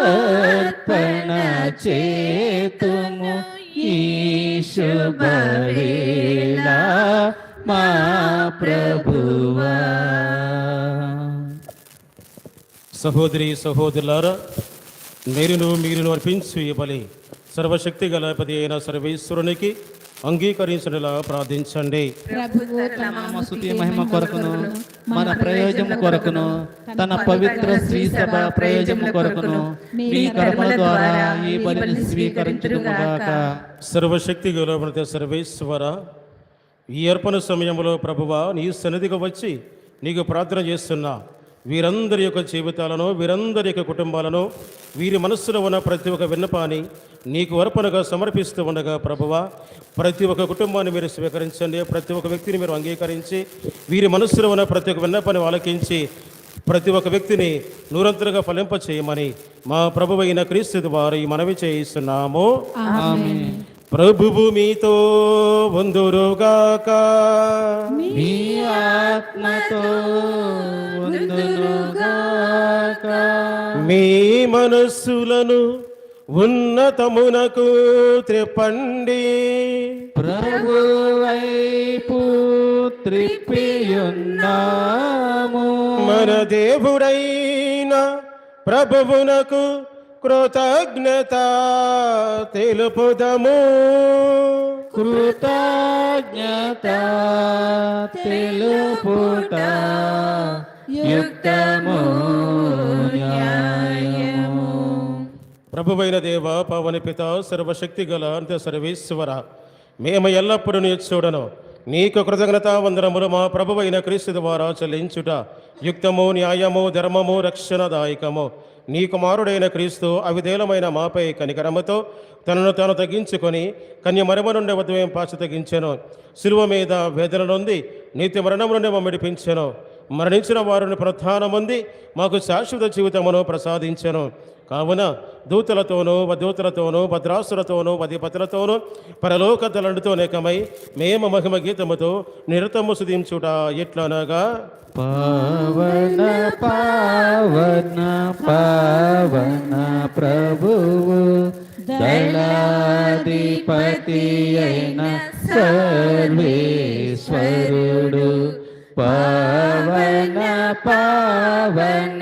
B: అర్పణ చేతుము ఈ శుభవేళ మా ప్రభువా.
D: సహోదరి సహోదరులారా, మీరును అర్పించు ఈ బలి సర్వశక్తి గల పది అయిన సర్వేశ్వరునికి అంగీకరించడలా ప్రార్థించండి.
A: ప్రభువు తమ
B: తమ స్తుతి మహిమ కొరకును మన ప్రయోజనం కొరకును తన పవిత్ర శ్రీ సభ ప్రయోజనం కొరకును మీ కర్మల ద్వారా ఈ బలిని స్వీకరించుదుముగాక.
D: సర్వశక్తి గల సర్వేశ్వర, ఈ అర్పణ సమయంలో ప్రభువా నీ సన్నిధికి వచ్చి నీకు ప్రార్థన చేస్తున్నా వీరందరి యొక్క జీవితాలను, వీరందరి యొక్క కుటుంబాలను, వీరి మనస్సులో ఉన్న ప్రతి ఒక్క విన్నపాన్ని నీకు అర్పణగా సమర్పిస్తూ ఉండగా ప్రభువా, ప్రతి ఒక్క కుటుంబాన్ని మీరు స్వీకరించండి. ప్రతి ఒక్క వ్యక్తిని మీరు అంగీకరించి వీరి మనస్సులో ఉన్న ప్రతి ఒక్క విన్నపాన్ని ఆలకించి ప్రతి ఒక్క వ్యక్తిని నూరంతలుగా ఫలింప చేయమని మా ప్రభువైన క్రీస్తు ద్వారా ఈ మనవి చేయిస్తున్నాము.
B: ఆమేన్.
D: ప్రభువు మీతో ఉందురుగాక.
B: మీ ఆత్మతో ఉందునుగాక.
D: మీ మనస్సులను ఉన్నతమునకు త్రిప్పండి.
B: ప్రభు వైపు త్రిప్పియున్నాము.
D: మన దేవుడైన ప్రభువునకు కృతజ్ఞత తెలుపుదము.
B: కృతజ్ఞత తెలుపుట యుక్తము న్యాయము.
D: ప్రభువైన దేవ, పవన పిత, సర్వశక్తి గల అంత సర్వేశ్వర, మేము ఎల్లప్పుడూ నీ చూడను నీకు కృతజ్ఞత వందనములు మా ప్రభువైన క్రీస్తు ద్వారా చెల్లించుట యుక్తము న్యాయము ధర్మము రక్షణదాయకము. నీ కుమారుడైన క్రీస్తు అవిధేలమైన మాపై కనికరముతో తనను తాను తగ్గించుకొని కన్యమరమ నుండి వధువేం పాచ తగ్గించెను. శిలువ మీద వేదన నొంది నీతి మరణం నుండి మమ్మిడిపించెను. మరణించిన వారిని పునరుత్థానముంది మాకు శాశ్వత జీవితమును ప్రసాదించెను. కావున దూతలతోనూ వధూతలతోనూ భద్రాసులతోనూ అధిపతులతోనూ పరలోక దళండుతోనేకమై మేము మహిమ గీతముతో నిరతము సుధించుట ఎట్లనగా,
B: పావన పావన పావన ప్రభువు దళాధిపతి అయిన సర్వేశ్వరుడు. పావన పావన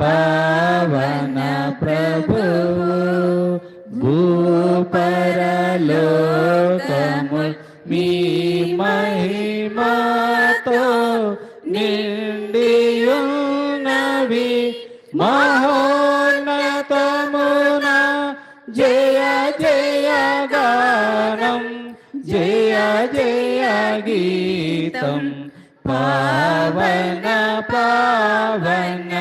B: పావన ప్రభువు భూపరలోకము మీ మహిమతో నిండియున్నవి. మహోన్నతమున జయ జయ గానం, జయ జయ గీతం. పావన పావన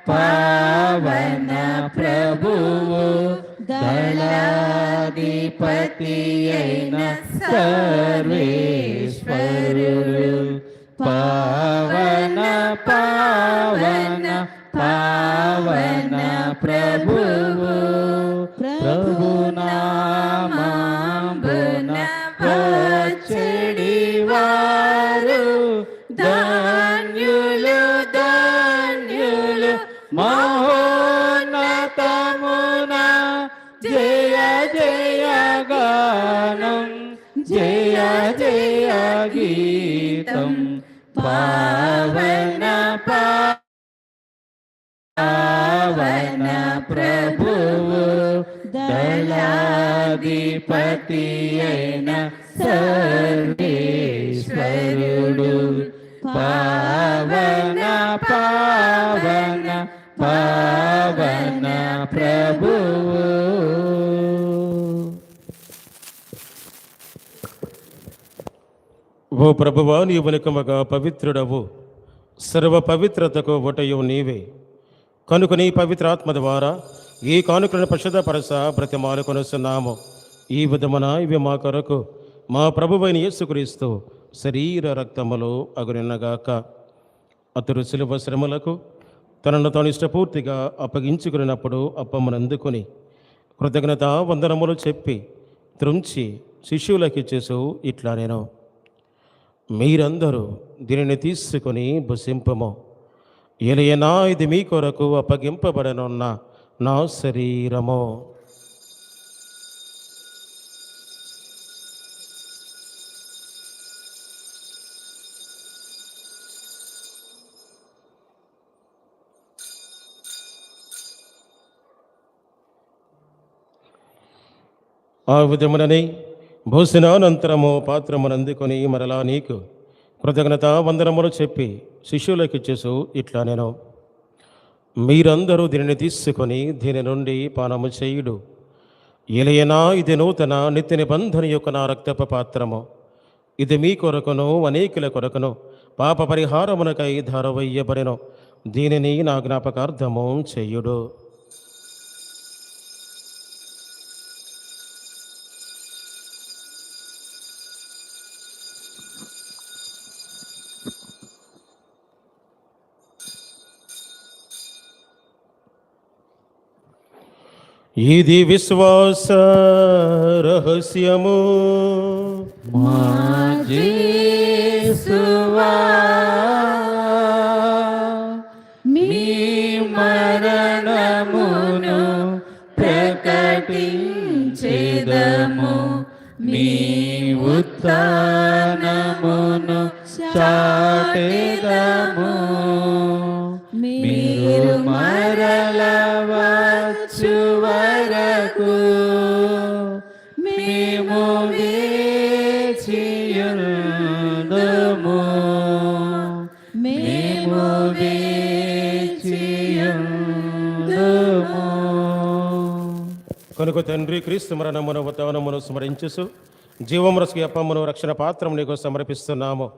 B: పావన ప్రభువు దళాధిపతి అయిన సర్వేశ్వరుడు. పావన పావన పావన ప్రభువు ప్రభునామమున వచ్చెడి వారు ధన్యులు ధన్యులు. మహోన్నతమున జయ జయ గానం, జయ జయ గీతం. పావన పావన ప్రభువు దళాధిపతి అయిన సర్వేశ్వరుడు పావన పావన పావన ప్రభువు.
D: ఓ ప్రభువా, నీవు నికమగా పవిత్రుడవు, సర్వ పవిత్రతకు ఒటయు నీవే. కనుక నీ పవిత్రాత్మ ద్వారా ఈ కానుకలను పరిశుద్ధపరచ బ్రతిమాలు కొనుస్తున్నాము. ఈ విధమున ఇవి మా కొరకు మా ప్రభువైన యేసుక్రీస్తు శరీర రక్తములు అగునిన్నగాక. అతడు శిలువ శ్రమలకు తనను తాను ఇష్టపూర్తిగా అప్పగించుకున్నప్పుడు అప్పమునందుకొని కృతజ్ఞత వందనములు చెప్పి త్రుంచి శిష్యులకి చేసు ఇట్లా నేను, మీరందరూ దీనిని తీసుకొని భుజింపము. ఎలయనా ఇది మీ కొరకు అప్పగింపబడనున్న నా శరీరము. ఆ విధమునని భోజనానంతరము పాత్రమునందుకొని మరలా నీకు కృతజ్ఞత వందనములు చెప్పి శిష్యులకు చేసు ఇట్లా నేను, మీరందరూ దీనిని తీసుకొని దీని నుండి పానము చేయుడు. ఎలయనా ఇది నూతన నిత్య నిబంధన యొక్క నా రక్తపు పాత్రము. ఇది మీ కొరకును అనేకుల కొరకును పాప పరిహారమునకై ధారవయ్యబడెను. దీనిని నా జ్ఞాపకార్థము చేయుడు. ఇది విశ్వాస రహస్యము.
B: మా యేసువా, మీ మరణమును ప్రకటించెదము, మీ ఉత్థానమును చాటెదము. మీరు మరల వచ్చు వరకు మేము వేచియుందుము, మేము వేచియుందుము.
D: కనుక తండ్రి, క్రీస్తు మరణమును ఉత్థానమును స్మరించుసు జీవమరస్కి అప్పమును రక్షణ పాత్రము నీకు సమర్పిస్తున్నాము.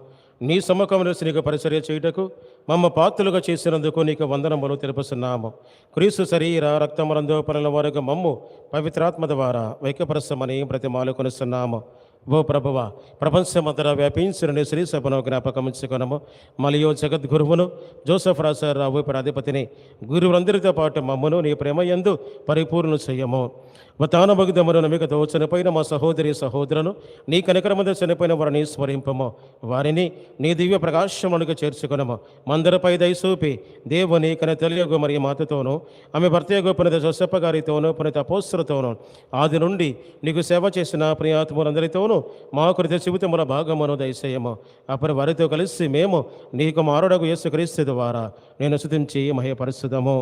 D: నీ సముఖమును నీకు పరిచర్య చేయుటకు మమ్మ పాత్రలుగా చేసినందుకు నీకు వందనములు తెలుపుతున్నాము. క్రీస్తు శరీర రక్తములందు పనుల వరకు మమ్ము పవిత్రాత్మ ద్వారా వైకపరచమని బ్రతిమాలు కొనుస్తున్నాము. ఓ ప్రభువా, ప్రపంచమంతటా వ్యాపించిన నీ శ్రీ సభను జ్ఞాపకముంచుకొనము. మరియు జగద్గురువును జోసెఫ్ రాజారావు అధిపతిని గురువులందరితో పాటు మమ్మను నీ ప్రేమయందు పరిపూర్ణ చెయ్యము. వతానభగ్ధమును నమికతో చనిపోయిన మా సహోదరి సహోదరును నీ కనికరమందు చనిపోయిన వారిని స్మరింపము. వారిని నీ దివ్య ప్రకాశములకు చేర్చుకొనము. మందరిపై దయసూపి దేవుని కన తెలియగు మరియు మాతతోనూ ఆమె భర్తయగు పునిత జోసెప్ప గారితోనూ పునిత అపోస్తలతోనూ ఆది నుండి నీకు సేవ చేసిన ప్రియాత్ములందరితోనూ మా కృత జీవితముల భాగమును దయచేయము. అప్పుడు వారితో కలిసి మేము నీకు మారుడగు యేసుక్రీస్తు ద్వారా నేను స్తుతించి మహిమపరుస్తుదము.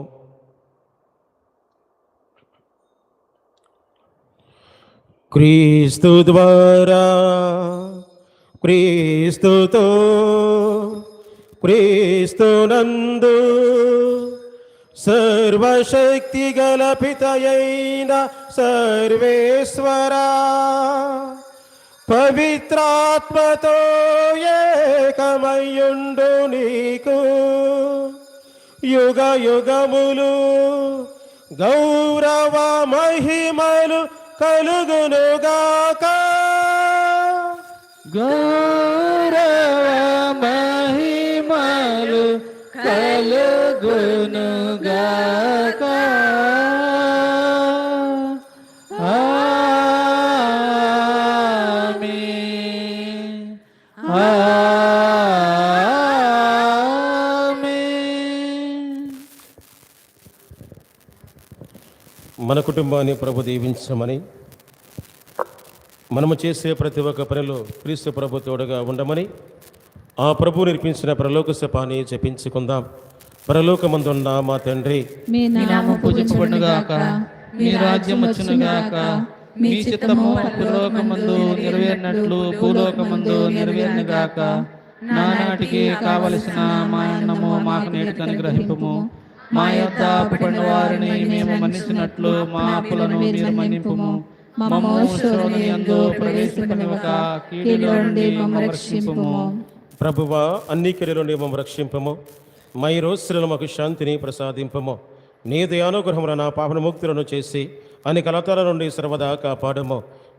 D: క్రీస్తు ద్వారా, క్రీస్తుతో, క్రీస్తునందు సర్వశక్తి గల పితయైన సర్వేశ్వరా, పవిత్రాత్మతో ఏకమయ్యుండు నీకు యుగ యుగములు గౌరవ మహిమలు కలుగునుగాక.
B: గౌరవ మహిమలు కలుగునుగాక. ఆమేన్, ఆమేన్.
D: మన కుటుంబాన్ని ప్రభు దీవించమని, మనము చేసే ప్రతి ఒక్క పనిలో క్రీస్తు ప్రభు తోడుగా ఉండమని ఆ ప్రభు నిర్పించిన పరలోక శపాన్ని జపించుకుందాం. పరలోకమందున్న మా తండ్రి,
A: మీ నామము పూజించబడుగాక,
B: మీ రాజ్యం వచ్చునుగాక, మీ చిత్తము పరలోకమందు నెరవేరినట్లు భూలోకమందు నెరవేరునుగాక. నానాటికి కావలసిన మా అన్నము మాకు నేటికి అనుగ్రహింపుము. మా యొద్ద అప్పుపడిన వారిని మేము మన్నించినట్లు మా అప్పులను మీరు మన్నింపుము. మమ్ము శోధనయందు ప్రవేశింపనివ్వక కీడులో నుండి మమ్ము రక్షింపుము.
D: ప్రభువా, అన్ని కిరీల నుండి మమ్ము రక్షింపము. మా ఈ రోజులలో మాకు శాంతిని ప్రసాదింపము. నీ దయానుగ్రహమున నా పాపన ముక్తులను చేసి అన్ని కలతల నుండి సర్వదా కాపాడము.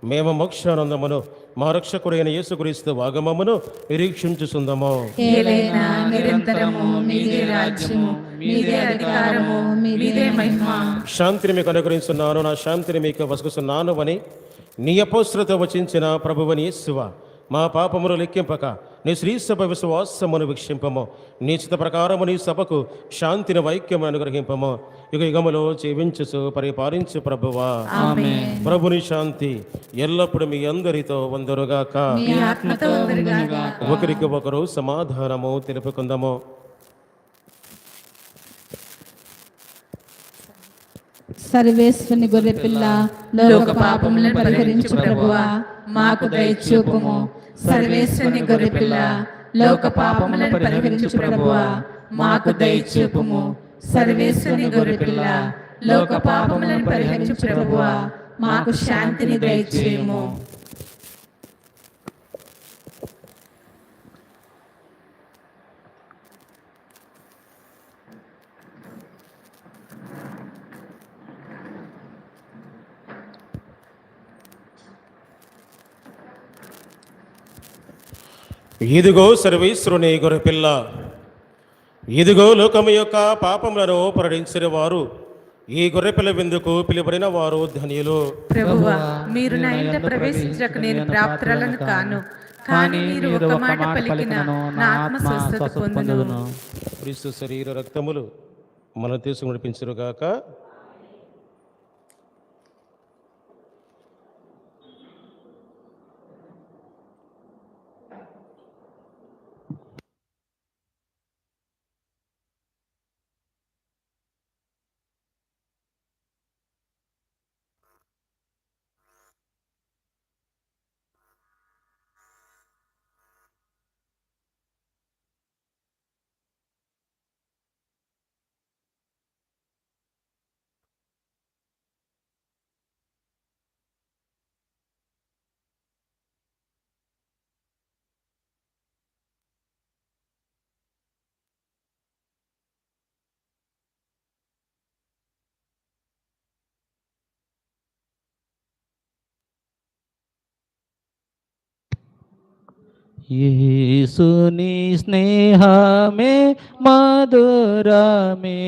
D: మేము మోక్షానందమును మా రక్షకుడైన యేసుక్రీస్తు వాగమమును నిరీక్షించుచుందము.
A: ఏలైనా నిరంతరము మీదే రాజ్యము, మీదే అధికారము, మీదే మహిమ.
D: శాంతిని మీకు అనుగ్రహిస్తున్నాను, నా శాంతిని మీకు వసుకుతున్నాను అని నీ అపోస్తులతో వచించిన ప్రభువని యేసువా, మా పాపమును లెక్కింపక నీ శ్రీసభ విశ్వాసమును వీక్షింపము. నీ చిత్త ప్రకారము నీ సభకు శాంతిని వైక్యము అనుగ్రహింపము. యుగ యుగములో జీవించుచు పరిపాలించు ప్రభువా. ప్రభుని శాంతి ఎల్లప్పుడు మీ అందరితో వందరుగాక. ఒకరికి ఒకరు సమాధానము తెలుపుకుందాము.
A: సర్వేశ్వరుని గొర్రెపిల్ల, లోక పాపములను పరిహరించు ప్రభువా, మాకు దయచూపుము. సర్వేశ్వరుని గొర్రెపిల్ల, లోక పాపములను పరిహరించు ప్రభువా, మాకు దయచూపుము. సర్వేశ్వరుని గొర్రెపిల్ల, లోక పాపములను పరిహరించు ప్రభువా, మాకు శాంతిని దయచేయుము.
D: ఇదిగో సర్వేశ్వరుని గొర్రెపిల్ల, ఇదిగో లోకము యొక్క పాపములను పరిహరించిన వారు. ఈ గొర్రెపిల్ల విందుకు పిలువబడిన వారు ధన్యులు.
A: ప్రభువా, మీరు నా ఇంట ప్రవేశించక నేను ప్రాప్తురాలను కాను, కానీ మీరు ఒక మాట పలికిన నా ఆత్మ స్వస్థత పొందును.
D: క్రీస్తు శరీర రక్తములు మనం తీసుకుని నడిపించుగాక.
B: యేసుని స్నేహమే మధురమే,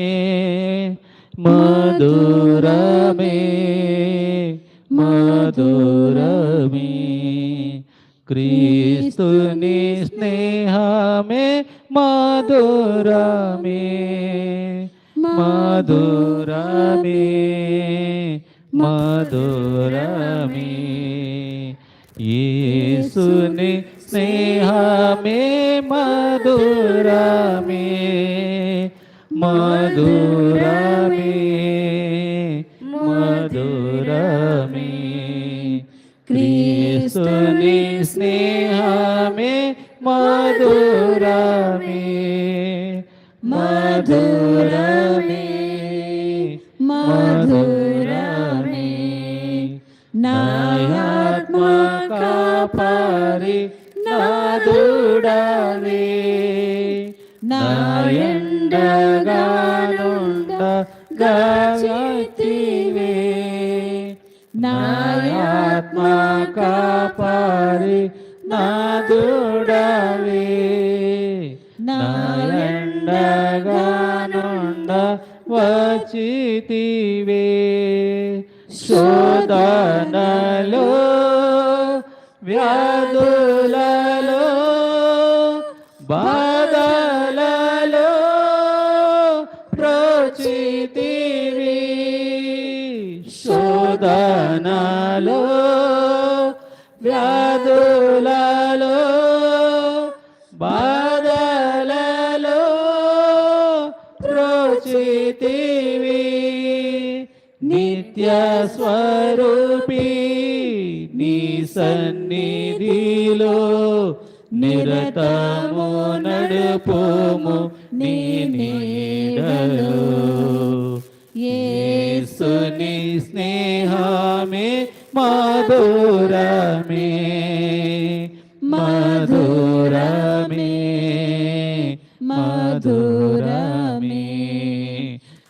B: మధురమే, మధురమే. క్రీస్తుని స్నేహమే మధురమే, మధురమే, మధురమే. యేసుని స్నేహమే మధురమే, మధురమే, మధురమే. క్రీస్తుని స్నేహమే మధురమే, మధురమే, మధురమే. నాయాత్మ కాపారి నాదుడవే, నాయండగానుండగాచితివే. నాయాత్మ కాపారి నాదుడవే, నాయండగానుండవచితివే. శోధనలో వ్యాధులలో బాధలలో ప్రోచితివి. శోధనలో వ్యాధులలో బాధలలో ప్రోచితివి. నిత్య స్వరూపి నీ సన్నిధిలో నిరతము నడుపుము నీ నీడలో. యేసుని స్నేహమే మధురమే మధురమే మధురమే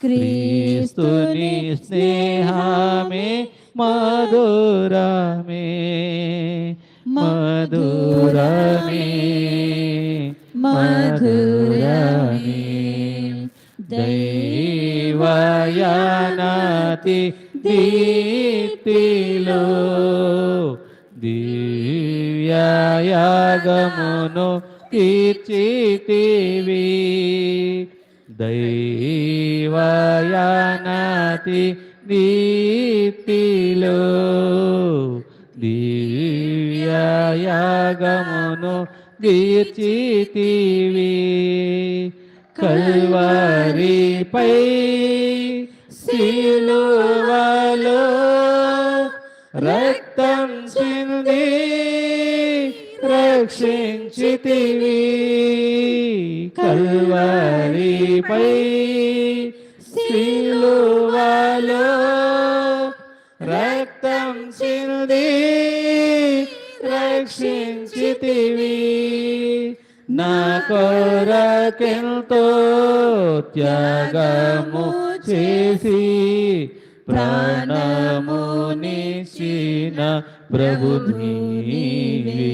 B: క్రీస్తుని స్నేహమే మధురమే మధురమే మధురమే దైవయానతి దీప్తిలో దివ్యయాగమును తీర్చితివి. దైవయానతి దీప్తిలో దివ్యయాగమును తీర్చితివి. కల్వరిపై సిలువలో రక్తం చింది రక్షించితివి. కల్వరిపై సిలువలో రక్తం చింది రక్షించితివి. నా కొరకెంతో త్యాగము చేసి ప్రాణమునిచ్చిన ప్రభు నీవే.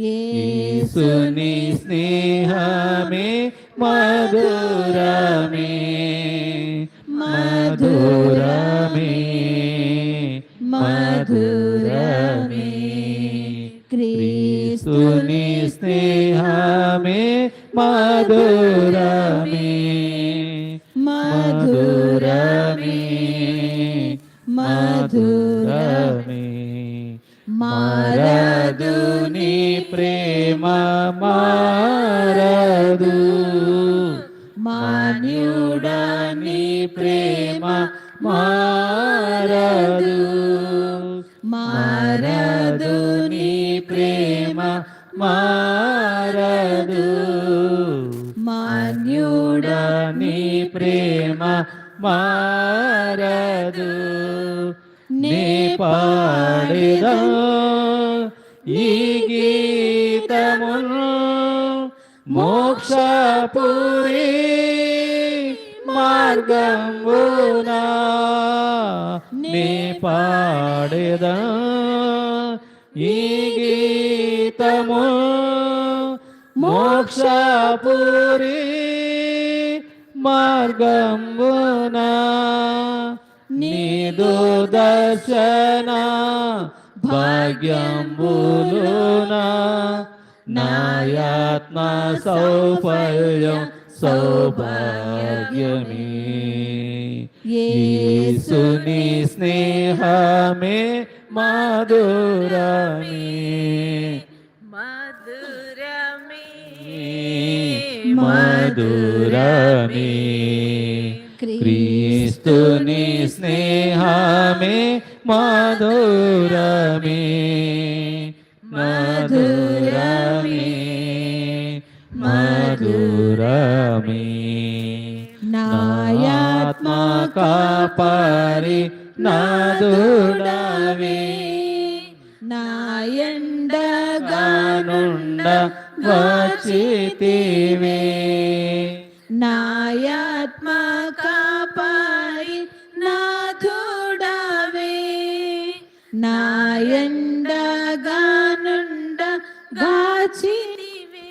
B: యేసుని స్నేహమే మధురమే మధురమే మధురమే క్రీస్తుని స్నేహమే మధురమే మధురమే మధురమే. మారదు నీ ప్రేమ మారదు, మాన్యుడా నీ ప్రేమ మారదు. మారదు నీ ప్రేమ మారదు, మాన్యుడా నీ ప్రేమ మారదు. నే పాడెదా ఈ గీతమును మోక్షపురి మార్గమునా. నే పాడెదా ఈ గీతము మోక్షపురి మార్గమునా. నీదు దర్శన భాగ్యంబులునా నాయాత్మ సౌఫల్యం సౌభాగ్యమే. యేసుని స్నేహమే మధురమే
A: మధురమే
B: మధురమే క్రీస్తుని స్నేహమే మధురమే మధురమే మధురమే. నాయాత్మ కాపరి నాదుడవే నాయండగానుండ వచ్చితివే.
A: నాయాత్మ కాపారి నాథుడవే నాయండగానుండ గాచినివే.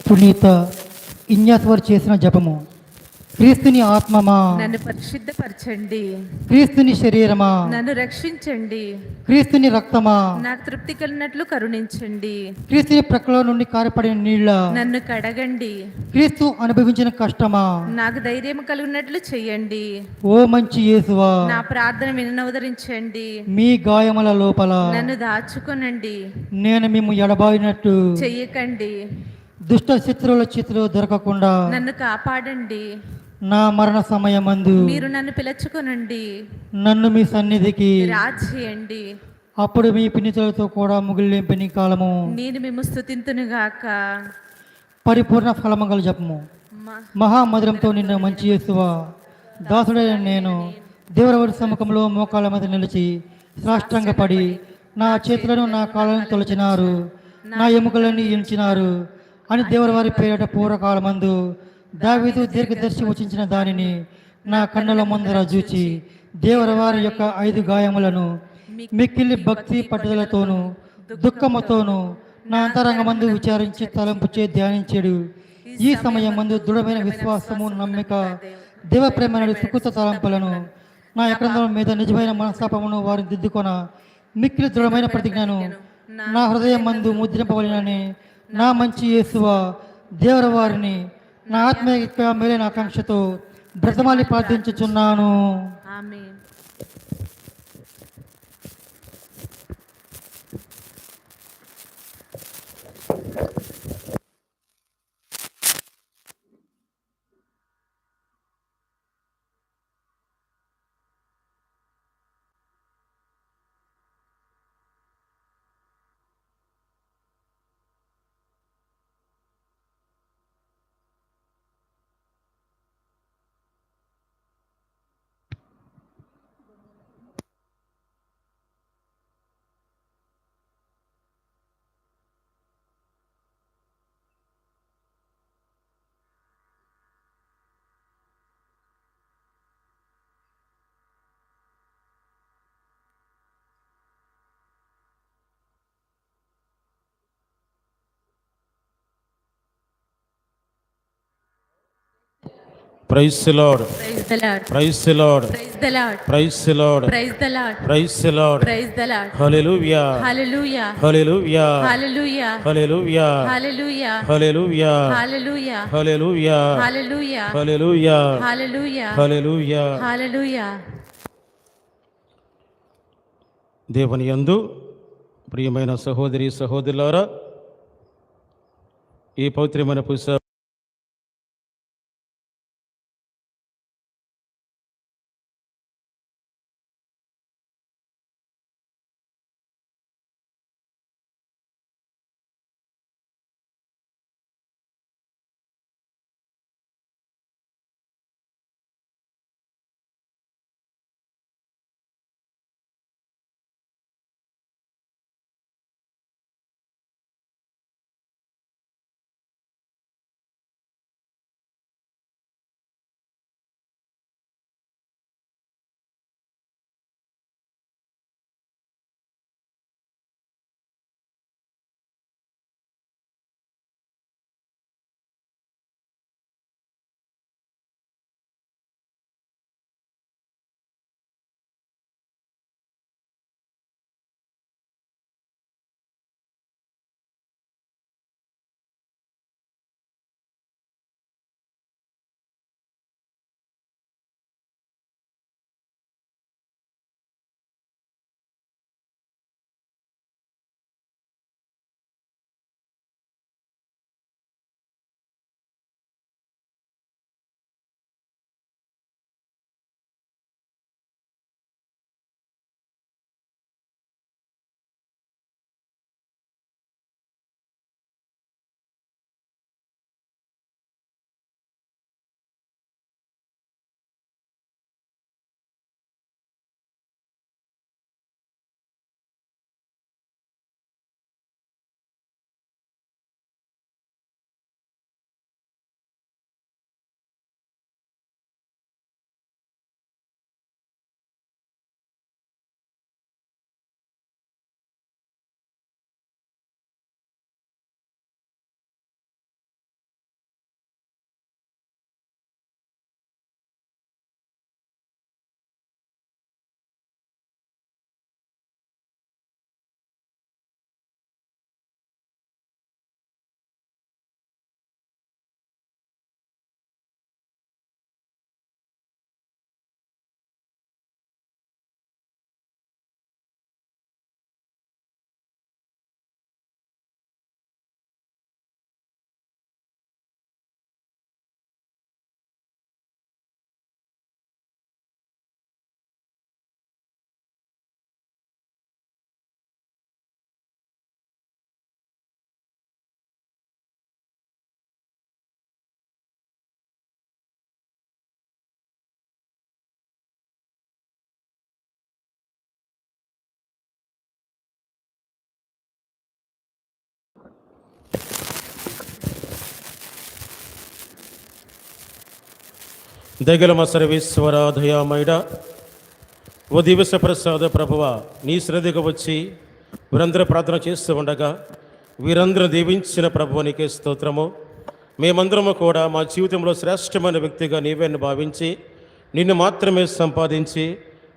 G: పునీత ఇన్యాస్ వారు చేసిన జపము. క్రీస్తుని ఆత్మమా,
A: నన్ను పరిశుద్ధపరచండి.
G: క్రీస్తుని శరీరమా,
A: నన్ను రక్షించండి.
G: క్రీస్తుని రక్తమా,
A: నాకు తృప్తి కలిగినట్లు కరుణించండి.
G: క్రీస్తుని ప్రక్కలో నుండి కారపడిన నీళ్ళ,
A: నన్ను కడగండి.
G: క్రీస్తు అనుభవించిన కష్టమా,
A: నాకు ధైర్యం కలిగినట్లు చెయ్యండి.
G: ఓ మంచి యేసువా,
A: నా ప్రార్థన వినవదరించండి.
G: మీ గాయముల లోపల
A: నన్ను దాచుకొనండి.
G: నేను మేము ఎడబాయినట్టు
A: చెయ్యకండి.
G: దుష్ట శత్రువుల చేతిలో దొరకకుండా
A: నన్ను కాపాడండి.
G: నా మరణ సమయమందు
A: మీరు నన్ను పిలుచుకొనండి.
G: నన్ను మీ సన్నిధికి
A: రాజేయండి.
G: అప్పుడు మీ పిన్నితులతో కూడా ముగిలింపిని కాలము
A: నేను మేము స్తుతింతునుగాక.
G: పరిపూర్ణ ఫలమంగళ జపము. మహామధురంతో నిన్న మంచి యేసువా, దాసుడైన నేను దేవరవారి సముఖంలో మోకాళ్ళ మీద నిలిచి సాష్టాంగపడి నా చేతులను నా కాళ్ళను తొలచినారు, నా ఎముకలన్నీ ఎంచినారు అని దేవరవారి పేరిట పూర్వకాలమందు దావీదు దీర్ఘదర్శి వచించిన దానిని నా కన్నుల ముందర చూచి దేవరవారి యొక్క 5 గాయములను మిక్కిలి భక్తి పట్టుదలతోనూ దుఃఖముతోనూ నా అంతరంగమందు విచారించి తలంపుచే ధ్యానించాడు. ఈ సమయం మందు దృఢమైన విశ్వాసము, నమ్మిక, దేవ ప్రేమ సుకృత తలంపులను నా ఎకరందం మీద నిజమైన మనస్తాపమును వారిని దిద్దుకొన మిక్కిలి దృఢమైన ప్రతిజ్ఞను నా హృదయం మందు ముద్రింపవలనని నా మంచి యేసువా దేవర వారిని నా ఆత్మీయ మేలైన ఆకాంక్షతో బ్రతమాలి ప్రార్థించుచున్నాను.
A: Amen.
D: Praise the lord,
A: praise the lord.
D: Praise the lord,
A: praise the lord.
D: Praise the lord,
A: praise the lord.
D: Praise the lord.
A: Praise the lord.
D: Hallelujah,
A: hallelujah.
D: Hallelujah,
A: hallelujah.
D: Hallelujah,
A: hallelujah.
D: Hallelujah,
A: hallelujah.
D: Hallelujah,
A: hallelujah.
D: Hallelujah,
A: hallelujah.
D: Hallelujah.
A: Hallelujah.
D: దేవుని యందు ప్రియమైన సహోదరి సహోదరులారా, ఈ పవిత్రమైన పుస్తకం దగలమ సర్వేశ్వర దయామయుడ, ఓ దివస ప్రసాద ప్రభువ, నీ శ్రద్ధకు వచ్చి వీరందరూ ప్రార్థన చేస్తూ ఉండగా వీరందరూ దీవించిన ప్రభువు నీకే స్తోత్రము. మేమందరము కూడా మా జీవితంలో శ్రేష్టమైన వ్యక్తిగా నీవేను భావించి నిన్ను మాత్రమే సంపాదించి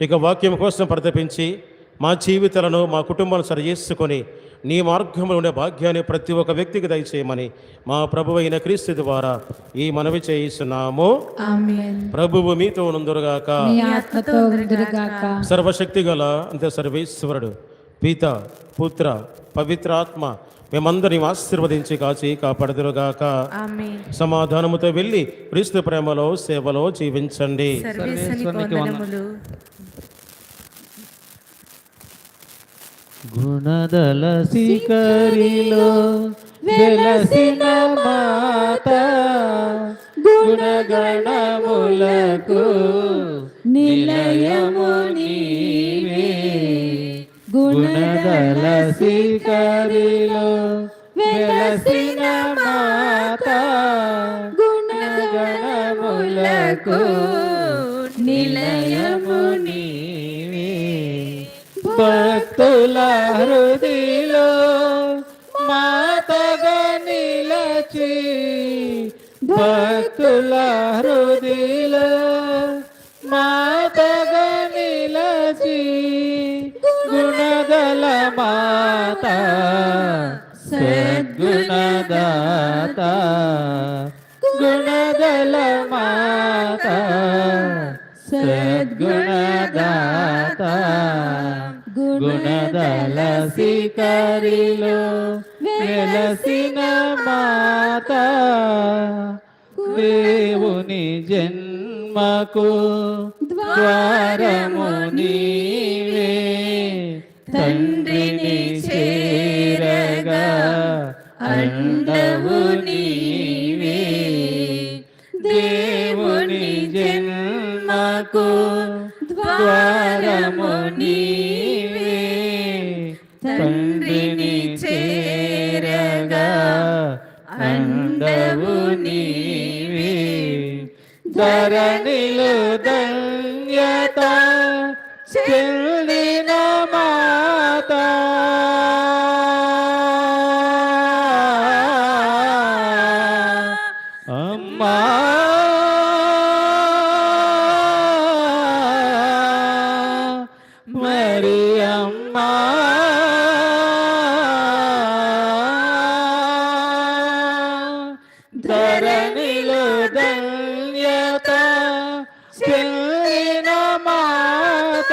D: ఇక వాక్యం కోసం ప్రతిపించి మా జీవితాలను మా కుటుంబాలను సరిచేసుకొని నీ మార్గంలో ఉండే భాగ్యాన్ని ప్రతి ఒక్క వ్యక్తికి దయచేయమని మా ప్రభువు అయిన క్రీస్తు ద్వారా ఈ మనవి చేయిస్తున్నాము. ప్రభువు మీతో నుందురుగాక. సర్వశక్తి గల అంతే సర్వేశ్వరుడు పిత పుత్ర పవిత్రాత్మ మేమందరిని ఆశీర్వదించి కాచి కాపాడుదురుగాక. సమాధానముతో వెళ్ళి క్రీస్తు ప్రేమలో సేవలో జీవించండి.
A: సర్వేశ్వరునికి వందనములు.
B: గుణదల శిఖరిలో వెలసిన మాత, గుణగణములకు నిలయము నీవే. గుణదల శిఖరిలో వెలసిన మాత, గుణగణములకు నిలయము నీవే. భక్తుల హృదిలో మాతగా నిలచి, భక్తుల హృదిలో మాతగా నిలచి, గుణగల మాత సద్గుణదాత, గుణగల మాత సద్గుణదాత. గుణదల శిఖరిలో వెలసిన మాత, దేవుని జన్మకు ద్వారము నీవే. తండ్రిని చేరగా అండవు నీవే. దేవుని జన్మకు ద్వారము నీవే. తండ్రిని చేరగా అండవు నీవే. ధరణిలో ధన్యత చెల్లిన మాత, అమ్మా మరి అమ్మా, ధరణిలో ధన్యత చెల్లిన మాత,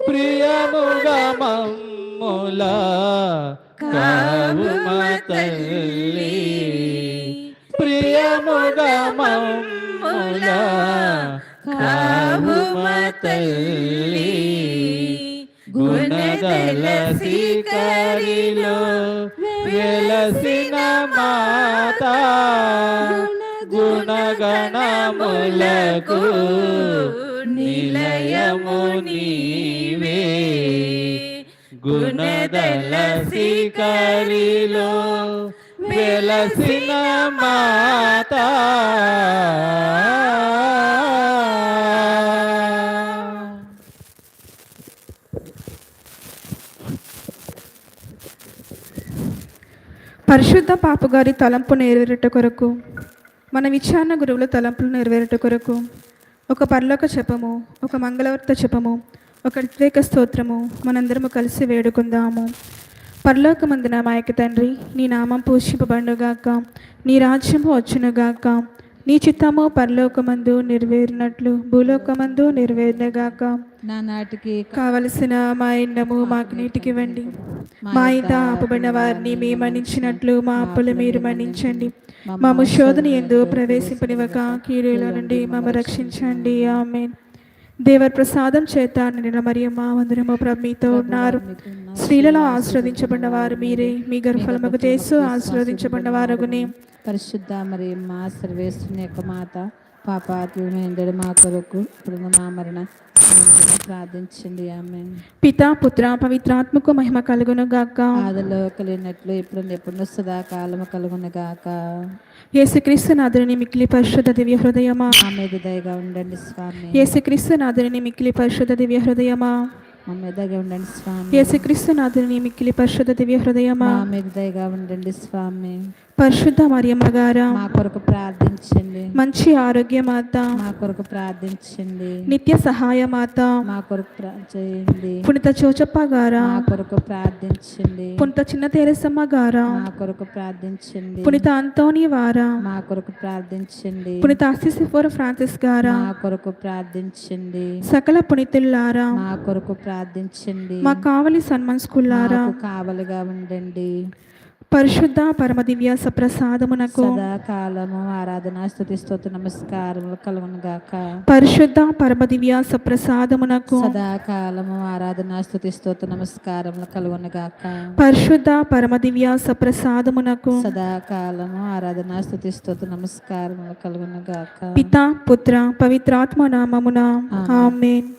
B: ప్రియముగా మమ్ముల కావుమ తల్లి. ప్రియముగా మమ్ముల కావుమ తల్లి. గుణదల శిఖరిలో వెలసిన మాత, గుణగణములకు నిలయము నీవే. గుణదల శిఖరిలో వెలసిన మాత.
H: పరిశుద్ధ పాపగారి తలంపు నెరవేరుట కొరకు, మన విచారణ గురువుల తలంపులు నెరవేరుట కొరకు ఒక పరలోక జపము, ఒక మంగళవార్త జపము, ఒక వ్యతిరేక స్తోత్రము మనందరము కలిసి వేడుకుందాము. పరలోకమందున మా యొక్క తండ్రి, నీ నామం పూజింపబడుగాక, నీ రాజ్యము వచ్చునుగాక, నీ చిత్తము పరలోకమందు నెరవేరినట్లు భూలోకమందు నెరవేరునుగాక.
I: నానాటికి
H: కావలసిన మా ఎన్నము మాకు నీటికి ఇవ్వండి. మా ఇంత ఆపబడిన వారిని మేము మన్నించినట్లు మా అప్పులు మీరు మన్నించండి. మమ్ము శోధన యందు ప్రవేశింపనివ్వక కీడుల నుండి మమ్ము రక్షించండి. ఆమేన్. దేవర్ ప్రసాదం చేత నిండిన మరియమ్మ వందనము, ప్రభు మీతో ఉన్నారు. స్త్రీలలో ఆశీర్వదించబడిన వారు మీరే, మీ గర్భఫలముకు యేసు ఆశీర్వదించబడిన వారగునే.
I: పరిశుద్ధ మరియమ్మ సర్వేశ్వరుని యొక్క మాత, పాపాత్ములైన మా కొరకు ఇప్పుడు మా మరణ ప్రార్థించండి. ఆమె
H: పితా పుత్ర పవిత్రాత్మకు మహిమ కలుగును గాక.
I: ఆదిలో కలిగినట్లు ఇప్పుడు ఎప్పుడు సదాకాలము కలుగును గాక.
H: యేసుక్రీస్తు నాథుని మిక్కిలి పరిశుద్ధ దివ్య హృదయమా,
I: మా మీద దయగా ఉండండి స్వామి.
H: యేసుక్రీస్తు నాథుని మిక్కిలి పరిశుద్ధ దివ్య హృదయమా,
I: మా మీద దయగా ఉండండి స్వామి.
H: యేసుక్రీస్తు నాథుని మిక్కిలి పరిశుద్ధ దివ్య హృదయమా,
I: మా మీద దయగా ఉండండి స్వామి.
H: పరిశుద్ధ మరియమ్మ గారా,
I: మా కొరకు ప్రార్థించండి.
H: మంచి ఆరోగ్య మాత,
I: మా కొరకు ప్రార్థించండి.
H: నిత్య సహాయ మాత,
I: మా కొరకు చేయండి.
H: పునిత చోచప్ప గారా,
I: మా కొరకు ప్రార్థించండి.
H: పునిత చిన్న తెరేసమ్మ గారా,
I: మా కొరకు ప్రార్థించండి.
H: పునిత అంతోని వారా,
I: మా కొరకు ప్రార్థించండి.
H: పునిత అసిసిఫోర్ ఫ్రాన్సిస్ గారా,
I: మా కొరకు ప్రార్థించండి.
H: సకల పునితుల్లారా,
I: మా కొరకు ప్రార్థించండి.
H: మా కావలి సన్మన్స్కుల్లారా,
I: మాకు కావలిగా ఉండండి.
H: పరిశుద్ధ పరమ దివ్య సప్రసాదమునకు
I: సదాకాలము ఆరాధన స్తుతి స్తోత్ర నమస్కారములు కలుగును గాక.
H: పరిశుద్ధ పరమ దివ్య సప్రసాదమునకు
I: సదాకాలము ఆరాధన స్తుతి స్తోత్ర నమస్కారములు కలుగును గాక.
H: పరిశుద్ధ పరమ దివ్య సప్రసాదమునకు
I: సదాకాలము ఆరాధన స్తుతి స్తోత్ర నమస్కారములు కలుగును గాక.
H: పితా పుత్ర పవిత్రాత్మ నామమున ఆమేన్.